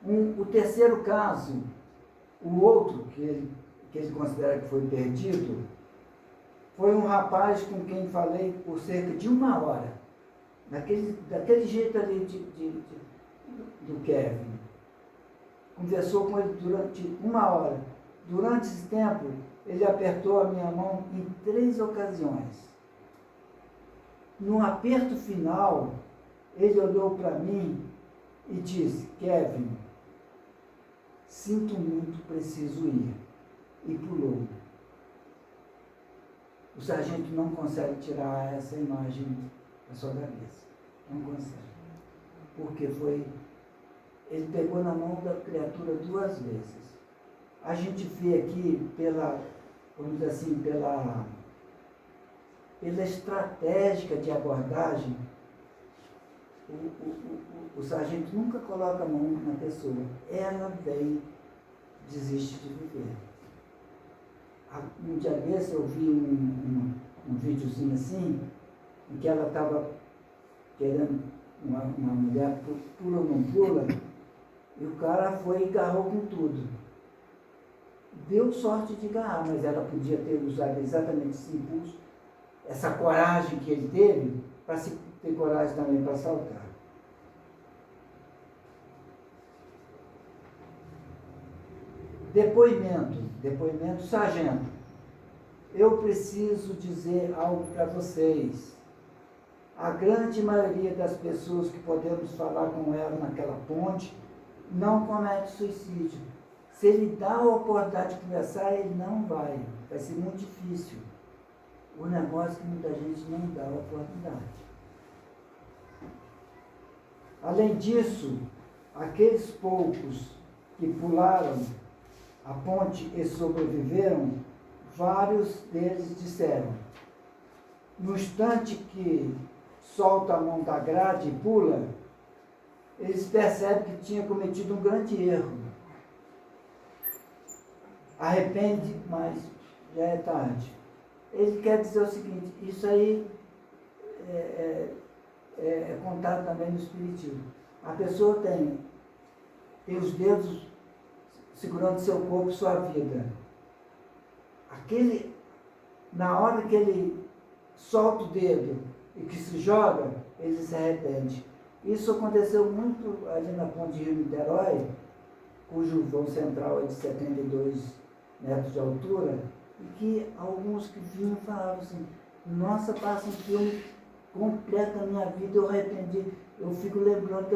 O terceiro caso, o outro que ele considera que foi perdido, foi um rapaz com quem falei por cerca de 1 hora. Daquele jeito ali do Kevin. Conversou com ele durante 1 hora. Durante esse tempo, ele apertou a minha mão em 3 ocasiões. No aperto final, ele olhou para mim e disse: Kevin, sinto muito, preciso ir. E pulou. O sargento não consegue tirar essa imagem da sua cabeça. Não consegue. Porque ele pegou na mão da criatura 2 vezes. A gente vê aqui vamos dizer assim, pela estratégia de abordagem, o sargento nunca coloca a mão na pessoa. Ela vem, desiste de viver. Um dia desse eu vi um videozinho assim, em que ela estava querendo, uma mulher pula ou não pula, e o cara foi e agarrou com tudo. Deu sorte de agarrar, mas ela podia ter usado exatamente esse impulso, essa coragem que ele teve, para se ter coragem também para saltar. Depoimento, sargento. Eu preciso dizer algo para vocês. A grande maioria das pessoas que podemos falar com ela naquela ponte não comete suicídio. Se ele dá a oportunidade de conversar, ele não vai. Vai ser muito difícil. O negócio é que muita gente não dá a oportunidade. Além disso, aqueles poucos que pularam a ponte e sobreviveram, vários deles disseram: no instante que solta a mão da grade e pula, eles percebem que tinha cometido um grande erro. Arrepende, mas já é tarde. Ele quer dizer o seguinte: isso aí é contado também no Espiritismo. A pessoa tem os dedos segurando seu corpo e sua vida. Na hora que ele solta o dedo e que se joga, ele se arrepende. Isso aconteceu muito ali na ponte de Rio-Niterói, cujo vão central é de 72 metros de altura, e que alguns que vinham falavam assim: nossa, passa um filme completo na minha vida, eu arrependi. Eu fico lembrando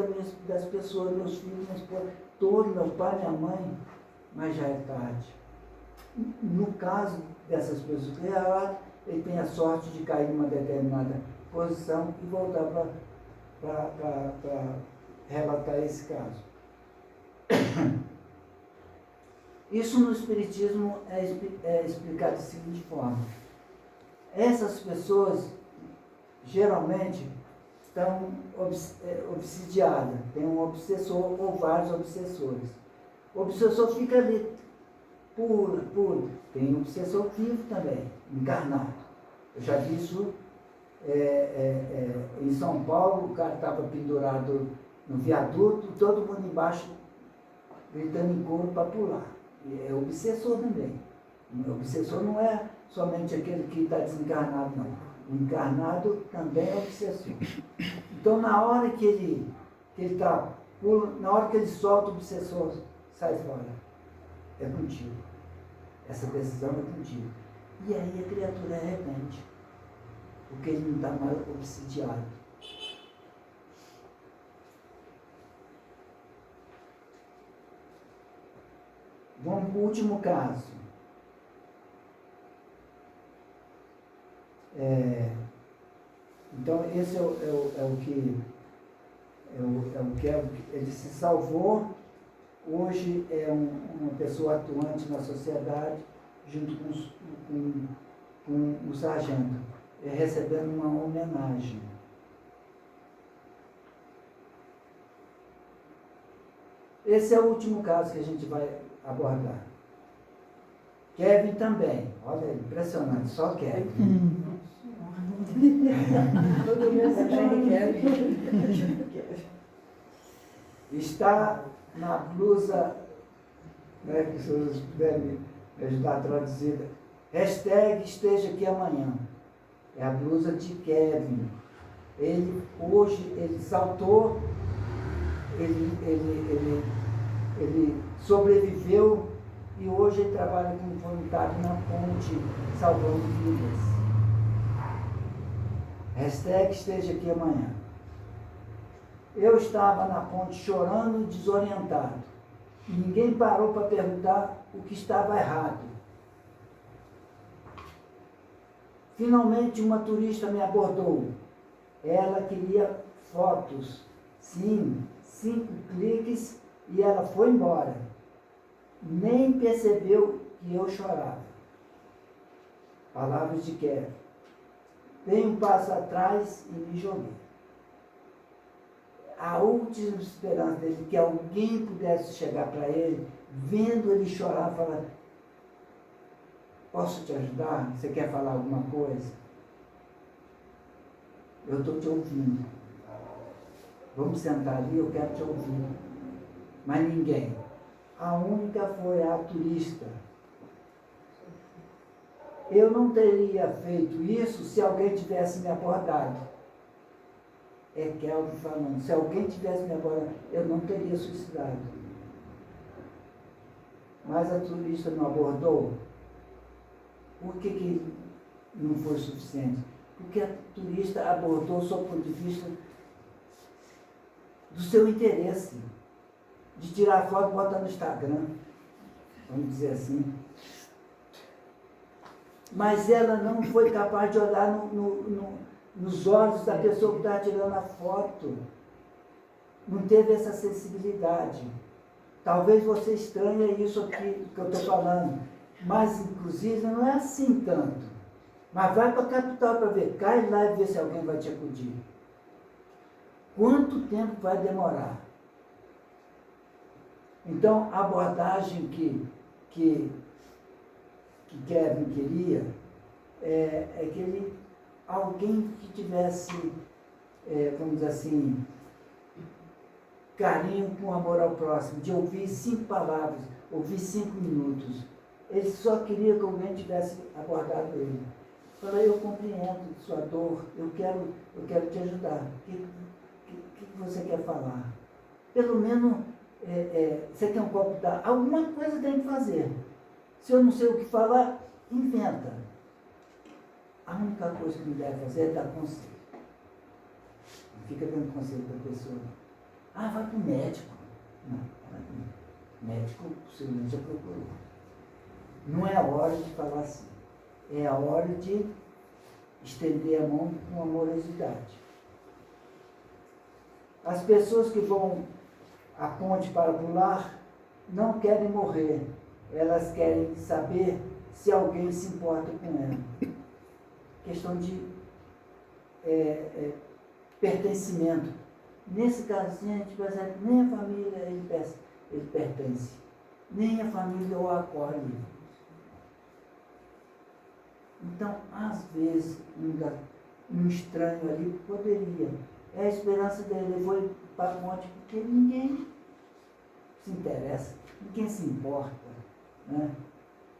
das pessoas, meus filhos, minha esposa, todos, meu pai, minha mãe, mas já é tarde. No caso dessas pessoas que relatam, ele tem a sorte de cair numa determinada posição e voltar para relatar esse caso. Isso no Espiritismo é explicado da seguinte forma: essas pessoas geralmente estão obsidiadas, tem um obsessor ou vários obsessores. O obsessor fica ali, pula. Tem um obsessor vivo também, encarnado. Eu já vi isso em São Paulo. O cara estava pendurado no viaduto, todo mundo embaixo gritando em coro para pular. E é obsessor também. O obsessor não é somente aquele que está desencarnado, não. O encarnado também é obsessor. Então, na hora que ele está, na hora que ele solta o obsessor, sai fora. É contigo. Essa decisão é contigo. E aí a criatura arrepende, porque ele não está mais obsidiado. Vamos para o último caso. Então, esse é o que ele se salvou. Hoje é uma pessoa atuante na sociedade, junto com o sargento, recebendo uma homenagem. Esse é o último caso que a gente vai abordar. Kevin também. Olha, impressionante, só Kevin. Todo mundo também quer. Está na blusa, né, que vocês puderem me ajudar a traduzir. Hashtag esteja aqui amanhã. É a blusa de Kevin. Hoje saltou, ele sobreviveu e hoje ele trabalha como voluntário na ponte, salvando vidas. Hashtag esteja aqui amanhã. Eu estava na ponte chorando e desorientado. E ninguém parou para perguntar o que estava errado. Finalmente uma turista me abordou. Ela queria fotos. Sim, 5 cliques e ela foi embora. Nem percebeu que eu chorava. Palavras de Kevin. Dei um passo atrás e me joguei. A última esperança dele, que alguém pudesse chegar para ele, vendo ele chorar, falar: posso te ajudar? Você quer falar alguma coisa? Eu estou te ouvindo. Vamos sentar ali, eu quero te ouvir. Mas ninguém. A única foi a turista. Eu não teria feito isso se alguém tivesse me abordado. É Kelvin falando. Se alguém tivesse me abordado, eu não teria suicidado. Mas a turista não abordou. Por que não foi suficiente? Porque a turista abordou sob o ponto de vista do seu interesse. De tirar foto e botar no Instagram. Vamos dizer assim. Mas ela não foi capaz de olhar nos olhos da pessoa que estava tirando a foto. Não teve essa sensibilidade. Talvez você estranhe isso aqui que eu estou falando. Mas, inclusive, não é assim tanto. Mas vai para a capital para ver. Cai lá e vê se alguém vai te acudir. Quanto tempo vai demorar? Então, a abordagem que Kevin queria é que alguém que tivesse, vamos dizer assim, carinho com amor ao próximo, de ouvir 5 palavras, ouvir 5 minutos. Ele só queria que alguém tivesse abordado ele. Falei: eu compreendo sua dor, eu quero te ajudar. O que você quer falar? Pelo menos, você quer um copo d'água? Alguma coisa tem que fazer. Se eu não sei o que falar, inventa. A única coisa que me deve fazer é dar conselho. Não fica dando conselho para a pessoa. Ah, vai para o médico. Não, o médico possivelmente já procurou. Não é a hora de falar assim. É a hora de estender a mão com amorosidade. As pessoas que vão à ponte para pular não querem morrer. Elas querem saber se alguém se importa com ela. Questão de pertencimento. Nesse caso, a gente percebe que nem a família ele pertence. Nem a família o acolhe. Então, às vezes, um estranho ali poderia. É a esperança dele. Ele foi para a ponte porque ninguém se interessa, ninguém se importa. Né?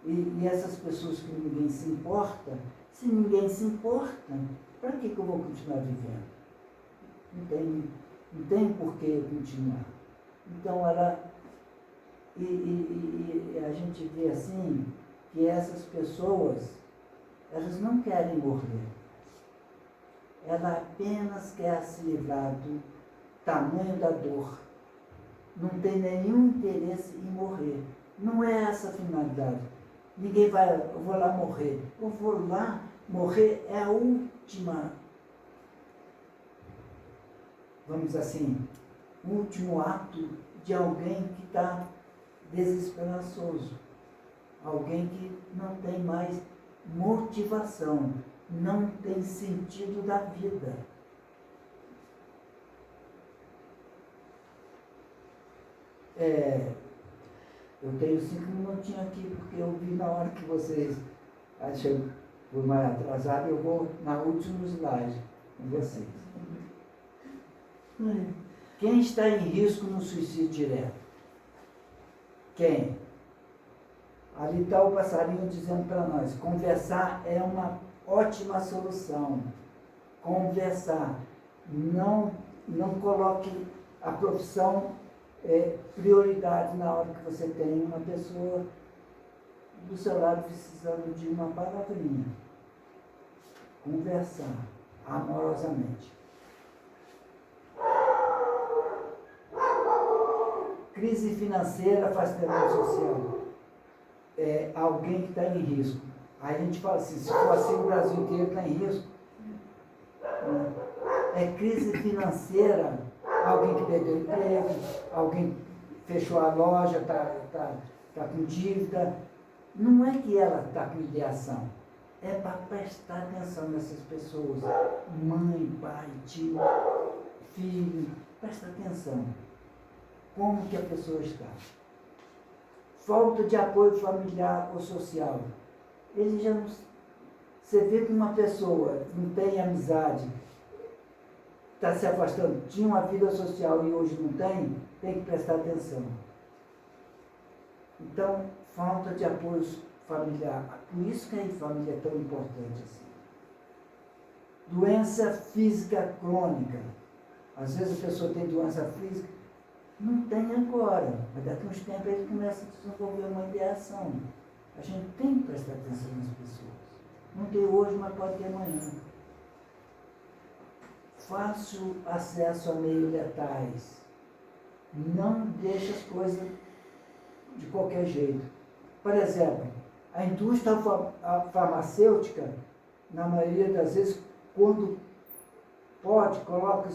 E essas pessoas que ninguém se importa, se ninguém se importa, para que eu vou continuar vivendo? Não tem por que continuar. Então, a gente vê assim, que essas pessoas, elas não querem morrer. Ela apenas quer se livrar do tamanho da dor. Não tem nenhum interesse em morrer. Não é essa a finalidade. Ninguém vai, eu vou lá morrer. Eu vou lá morrer é a última, vamos dizer assim, o último ato de alguém que está desesperançoso. Alguém que não tem mais motivação, não tem sentido da vida. Eu tenho 5 minutinhos aqui, porque eu vi na hora que vocês acham que fui mais atrasado, eu vou na última slide com vocês. Quem está em risco no suicídio direto? Quem? Ali está o passarinho dizendo para nós, conversar é uma ótima solução. Conversar. Não coloque a profissão prioridade na hora que você tem uma pessoa do seu lado precisando de uma palavrinha. Conversar amorosamente. Crise financeira, afastamento social. Alguém que está em risco. Aí a gente fala assim, se for assim o Brasil inteiro está em risco. Crise financeira, alguém que perdeu emprego, alguém fechou a loja, está com dívida. Não é que ela está com ideação, é para prestar atenção nessas pessoas. Mãe, pai, tio, filho, presta atenção. Como que a pessoa está? Falta de apoio familiar ou social. Ele já não. Você vê que uma pessoa não tem amizade, está se afastando, tinha uma vida social e hoje não tem que prestar atenção. Então, falta de apoio familiar. Por isso que a família é tão importante assim. Doença física crônica. Às vezes a pessoa tem doença física, não tem agora, mas daqui a uns tempos ele começa a desenvolver uma ideação. A gente tem que prestar atenção nas pessoas. Não tem hoje, mas pode ter amanhã. Fácil acesso a meios letais. Não deixe as coisas de qualquer jeito. Por exemplo, a indústria farmacêutica, na maioria das vezes, quando pode, coloca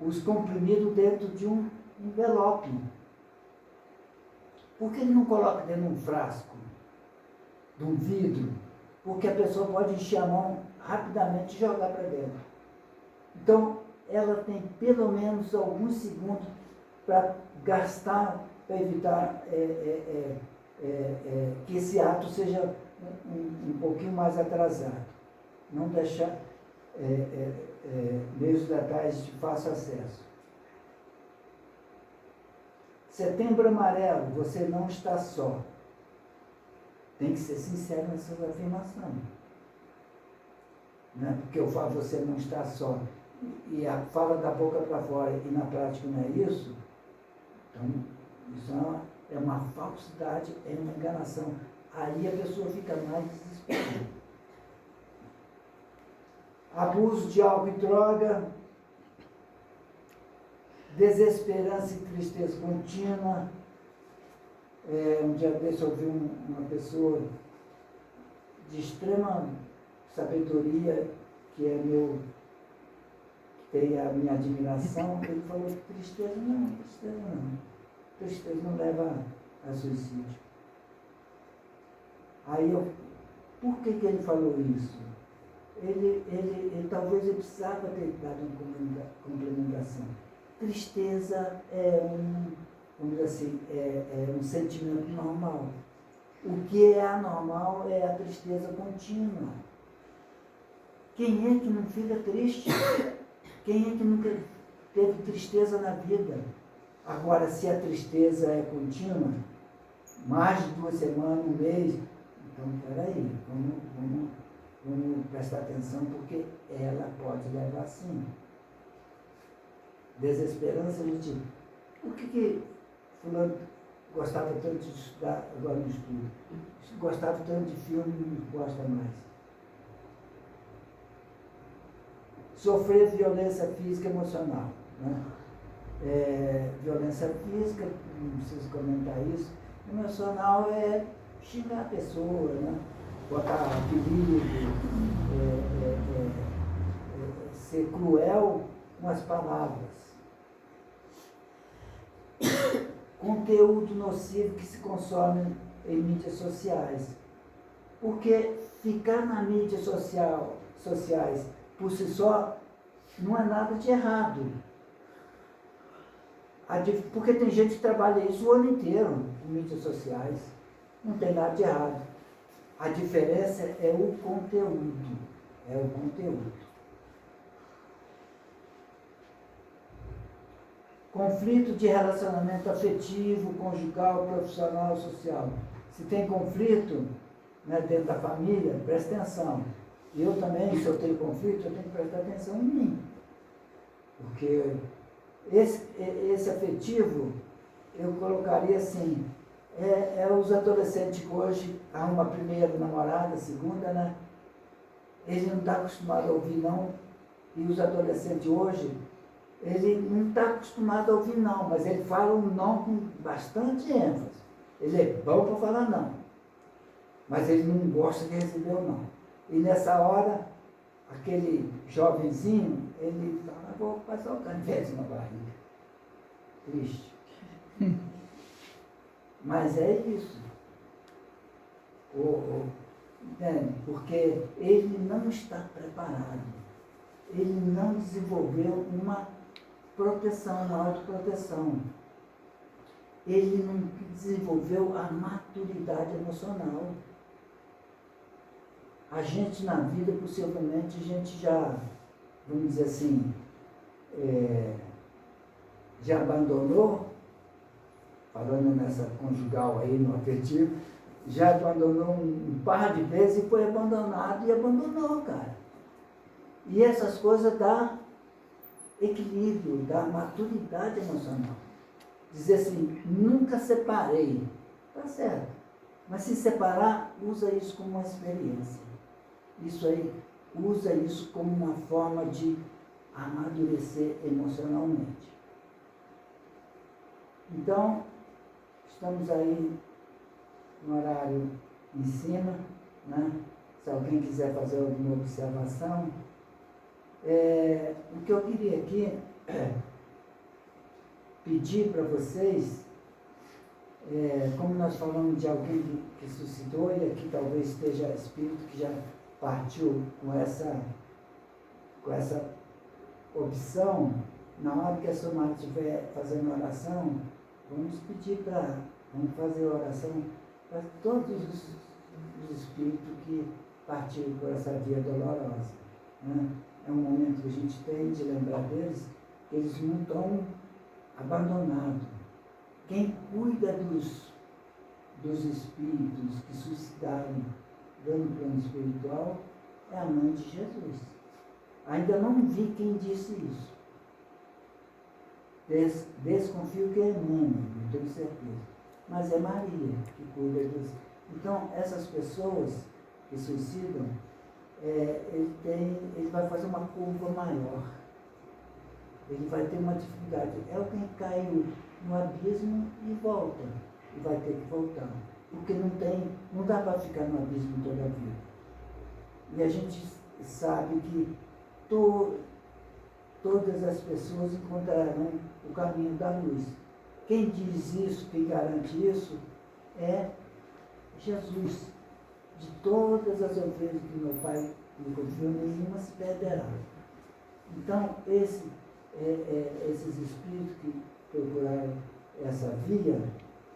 os comprimidos dentro de um envelope. Por que ele não coloca dentro de um frasco, de um vidro? Porque a pessoa pode encher a mão rapidamente e jogar para dentro. Então, ela tem pelo menos alguns segundos para gastar, para evitar que esse ato seja um pouquinho mais atrasado. Não deixar meios letais de fácil acesso. Setembro Amarelo, você não está só. Tem que ser sincero nessa afirmação. Não é porque eu falo você não está só, e a fala da boca para fora e na prática não é isso, então isso é uma falsidade, é uma enganação. Aí a pessoa fica mais desesperada. Abuso de álcool e droga, desesperança e tristeza contínua. Um dia desse eu ouvi uma pessoa de extrema sabedoria, que tem a minha admiração, ele falou, tristeza não. Tristeza não leva a suicídio. Aí por que ele falou isso? Talvez ele precisava ter dado uma complementação. Tristeza vamos dizer assim, é um sentimento normal. O que é anormal é a tristeza contínua. Quem é que não fica triste? Quem é que nunca teve tristeza na vida? Agora, se a tristeza é contínua, mais de 2 semanas, um mês, Então, peraí, vamos prestar atenção, porque ela pode levar sim. Desesperança de tipo, por que fulano gostava tanto de estudar, agora não estuda? Gostava tanto de filme, não gosta mais. Sofrer violência física e emocional. Né? Violência física, não preciso comentar isso. Emocional é xingar a pessoa, né? Botar apelido, ser cruel com as palavras. Conteúdo nocivo que se consome em mídias sociais. Porque ficar na mídia sociais por si só não é nada de errado. Porque tem gente que trabalha isso o ano inteiro em mídias sociais. Não tem nada de errado. A diferença é o conteúdo. É o conteúdo. Conflito de relacionamento afetivo, conjugal, profissional, social. Se tem conflito, né, dentro da família, presta atenção. Eu também, se eu tenho conflito, eu tenho que prestar atenção em mim. Porque esse afetivo, eu colocaria assim, os adolescentes que hoje arrumam a primeira namorada, a segunda, né? Ele não está acostumado a ouvir não. E os adolescentes hoje, ele não está acostumado a ouvir não, mas ele fala um não com bastante ênfase. Ele é bom para falar não, mas ele não gosta de receber o não. E nessa hora, aquele jovenzinho, ele fala, vou passar o canivete na barriga. Triste. Mas é isso. Entende? Porque ele não está preparado. Ele não desenvolveu uma proteção, uma autoproteção. Ele não desenvolveu a maturidade emocional. A gente na vida, possivelmente, a gente já, vamos dizer assim, já abandonou, falando nessa conjugal aí, no afetivo, já abandonou um par de vezes e foi abandonado e abandonou, cara. E essas coisas dão equilíbrio, dá maturidade emocional. Dizer assim, nunca separei, tá certo. Mas se separar, usa isso como uma experiência. Isso aí, usa isso como uma forma de amadurecer emocionalmente. Então, estamos aí no horário em cima, né? Se alguém quiser fazer alguma observação. O que eu queria aqui pedir para vocês, como nós falamos de alguém que suscitou, e aqui talvez esteja espírito que já partiu com essa opção, na hora que a Somara estiver fazendo oração, vamos fazer oração para todos os espíritos que partiram por essa via dolorosa. Né? É um momento que a gente tem de lembrar deles, que eles não estão abandonados. Quem cuida dos espíritos que suscitaram dando plano espiritual é a mãe de Jesus. Ainda não vi quem disse isso. Desconfio que é Emmanuel, não tenho certeza. Mas é Maria que cuida dos. Então, essas pessoas que suicidam, ele vai fazer uma curva maior. Ele vai ter uma dificuldade. É alguém que caiu no abismo e volta. E vai ter que voltar. Porque não dá para ficar no abismo toda a vida. E a gente sabe que todas as pessoas encontrarão o caminho da luz. Quem diz isso, quem garante isso, é Jesus. De todas as ovelhas que meu Pai me confiou, nenhuma se perderá. Então, esses espíritos que procuraram essa via,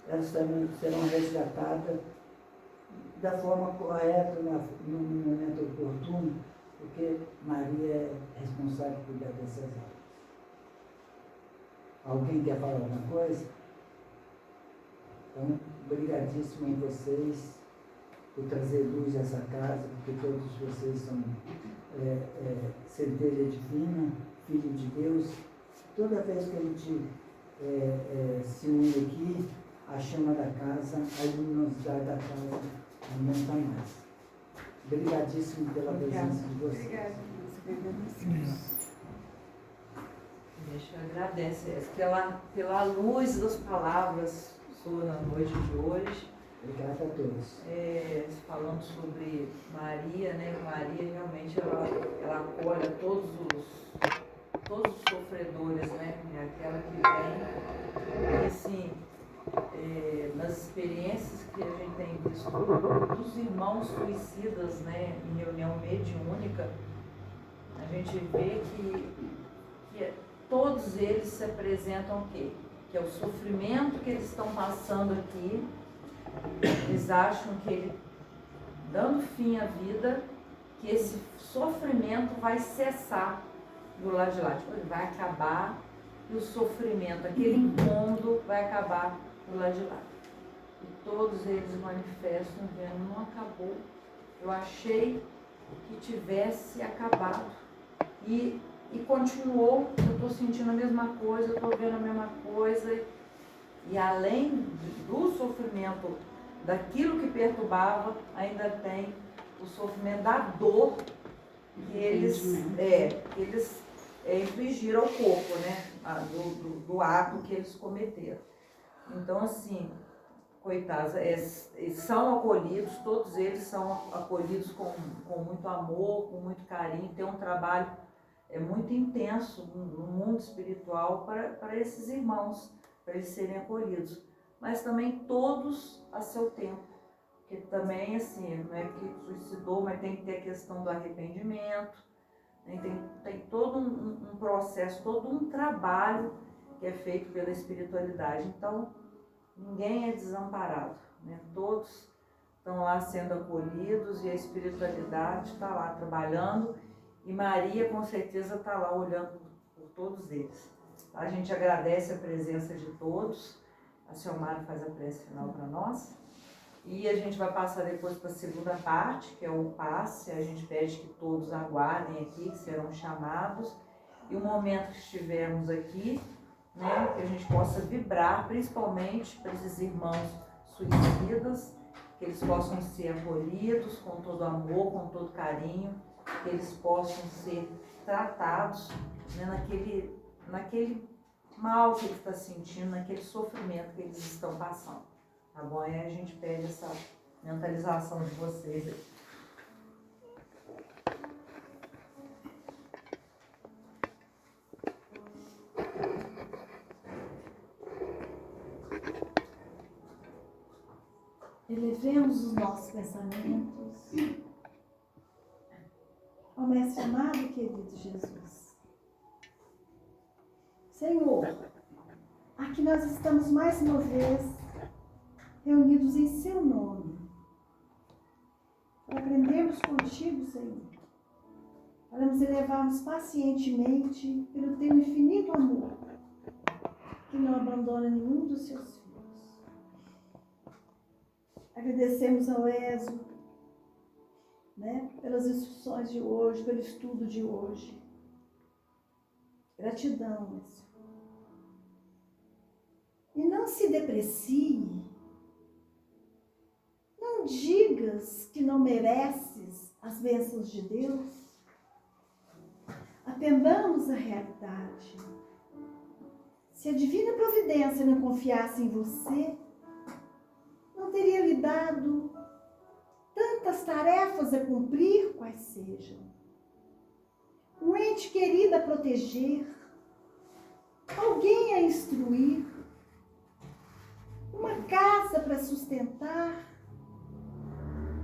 elas também serão resgatadas da forma correta, no momento oportuno, porque Maria é responsável por cuidar dessas almas. Alguém quer falar alguma coisa? Então, obrigadíssimo em vocês. por trazer luz a essa casa, porque todos vocês são centelha divina, filho de Deus. Toda vez que a gente se une aqui, a chama da casa, a luminosidade da casa aumenta mais. Obrigadíssimo pela presença de vocês. Obrigada. Deixa eu agradecer pela luz das palavras sua na noite de hoje. Obrigado a todos. Falando sobre Maria, né? Maria realmente ela acolhe todos os sofredores, né? É aquela que vem, e assim, nas experiências que a gente tem visto dos irmãos suicidas, né? Em reunião mediúnica, a gente vê que todos eles se apresentam o quê? Que é o sofrimento que eles estão passando aqui. Eles acham que ele, dando fim à vida, que esse sofrimento vai cessar do lado de lá. Tipo, ele vai acabar e o sofrimento, aquele incômodo vai acabar do lado de lá. E todos eles manifestam dizendo, não acabou. Eu achei que tivesse acabado. E continuou, eu estou sentindo a mesma coisa, eu estou vendo a mesma coisa. E além do sofrimento daquilo que perturbava, ainda tem o sofrimento da dor que eles infligiram ao corpo, né? Do ato que eles cometeram. Então, assim, coitados, são acolhidos, todos eles são acolhidos com muito amor, com muito carinho, tem um trabalho muito intenso no mundo espiritual para esses irmãos, para eles serem acolhidos, mas também todos a seu tempo, porque também, assim, não é que suicidou, mas tem que ter a questão do arrependimento, né? Tem todo um processo, todo um trabalho que é feito pela espiritualidade. Então, ninguém é desamparado, né? Todos estão lá sendo acolhidos e a espiritualidade está lá trabalhando e Maria com certeza está lá olhando por todos eles. A gente agradece a presença de todos. A Ciomara faz a prece final para nós. E a gente vai passar depois para a segunda parte, que é o passe. A gente pede que todos aguardem aqui, que serão chamados. E o momento que estivermos aqui, né, que a gente possa vibrar, principalmente para esses irmãos suicidas, que eles possam ser acolhidos com todo amor, com todo carinho, que eles possam ser tratados, né, naquele mal que ele está sentindo, naquele sofrimento que eles estão passando, tá bom? Aí a gente pede essa mentalização de vocês aí. Elevemos os nossos pensamentos ao Mestre amado e querido Jesus. Senhor, aqui nós estamos mais uma vez reunidos em Seu nome, para aprendermos contigo, Senhor, para nos elevarmos pacientemente pelo Teu infinito amor, que não abandona nenhum dos Seus filhos. Agradecemos ao Ezo, né, pelas instruções de hoje, pelo estudo de hoje. Gratidão, Ezo. E não se deprecie, não digas que não mereces as bênçãos de Deus. Atendamos à realidade. Se a divina providência não confiasse em você, não teria lhe dado tantas tarefas a cumprir, quais sejam. Um ente querido a proteger, alguém a instruir, uma casa para sustentar,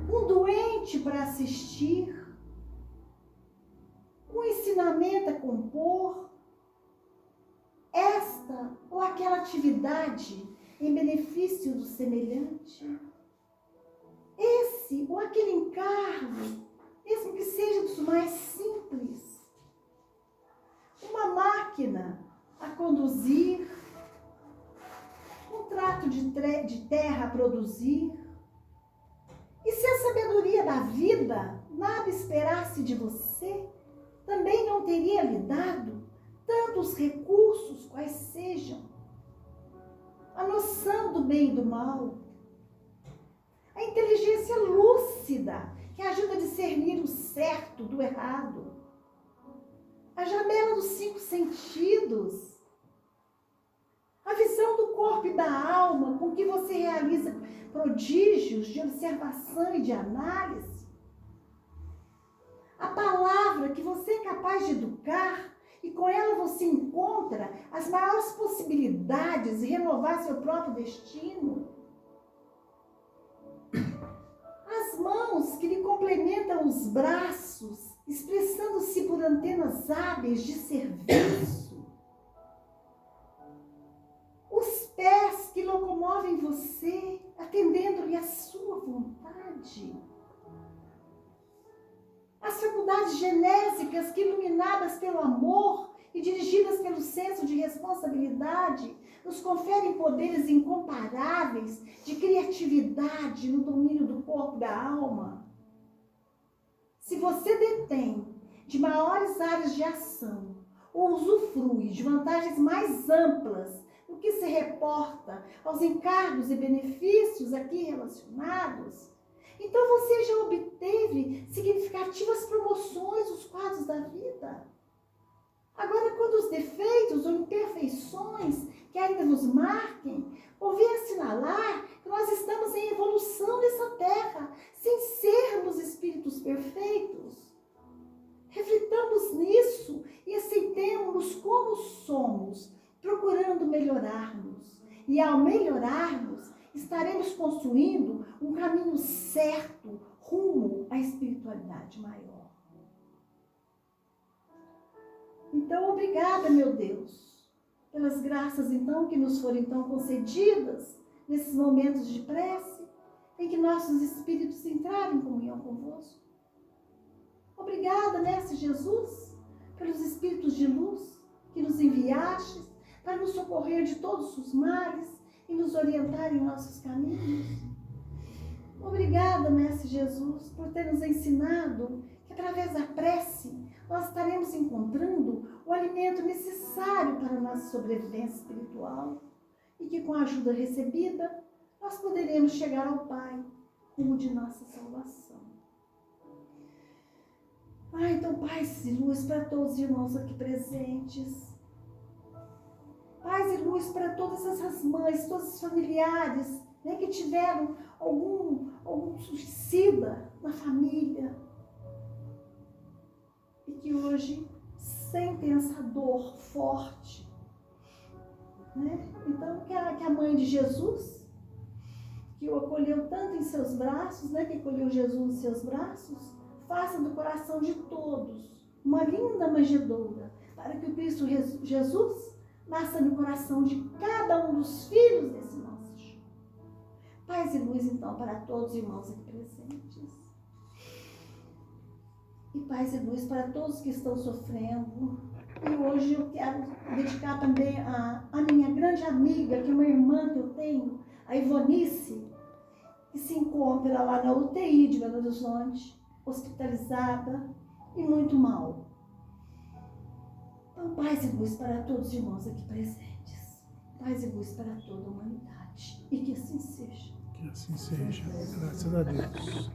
um doente para assistir, um ensinamento a compor, esta ou aquela atividade em benefício do semelhante, esse ou aquele encargo, mesmo que seja dos mais simples, uma máquina a conduzir, um trato de terra a produzir. E se essa sabedoria da vida nada esperasse de você, também não teria lhe dado tantos recursos quais sejam a noção do bem e do mal, a inteligência lúcida que ajuda a discernir o certo do errado, a janela dos 5 sentidos, a visão do corpo e da alma com que você realiza prodígios de observação e de análise, a palavra que você é capaz de educar e com ela você encontra as maiores possibilidades de renovar seu próprio destino, as mãos que lhe complementam os braços, expressando-se por antenas hábeis de serviço, os pés que locomovem você, atendendo-lhe a sua vontade, as faculdades genésicas que, iluminadas pelo amor e dirigidas pelo senso de responsabilidade, nos conferem poderes incomparáveis de criatividade no domínio do corpo e da alma. Se você detém de maiores áreas de ação ou usufrui de vantagens mais amplas no que se reporta aos encargos e benefícios aqui relacionados, então você já obteve significativas promoções nos quadros da vida. Agora, quando os defeitos ou imperfeições que ainda nos marquem, convém assinalar que nós estamos em evolução nessa terra, sem sermos espíritos perfeitos. Reflitamos nisso e aceitemos-nos como somos, procurando melhorarmos. E ao melhorarmos, estaremos construindo um caminho certo rumo à espiritualidade maior. Então, obrigada, meu Deus, pelas graças, então, que nos foram, então, concedidas nesses momentos de prece, em que nossos espíritos entraram em comunhão convosco. Obrigada, Mestre Jesus, pelos espíritos de luz que nos enviastes para nos socorrer de todos os males e nos orientar em nossos caminhos. Obrigada, Mestre Jesus, por ter nos ensinado que através da prece nós estaremos encontrando o alimento necessário para a nossa sobrevivência espiritual e que com a ajuda recebida nós poderemos chegar ao Pai, rumo de nossa salvação. Então, paz e luz para todos os irmãos aqui presentes. Paz e luz para todas essas mães, todos os familiares, né, que tiveram algum suicida na família e que hoje sentem essa dor forte. Né? Então, que a mãe de Jesus, que o acolheu tanto em seus braços, né, que acolheu Jesus em seus braços, faça do coração de todos uma linda manjedoura, para que o Cristo Jesus nasça no coração de cada um dos filhos desse nosso chão. Paz e luz, então, para todos os irmãos aqui presentes. E paz e luz para todos que estão sofrendo. E hoje eu quero dedicar também a minha grande amiga, que é uma irmã que eu tenho, a Ivonice, que se encontra lá na UTI de Belo Horizonte, hospitalizada e muito mal. Então, paz e luz para todos os irmãos aqui presentes. Paz e luz para toda a humanidade. E que assim seja. Que assim seja. Graças a Deus.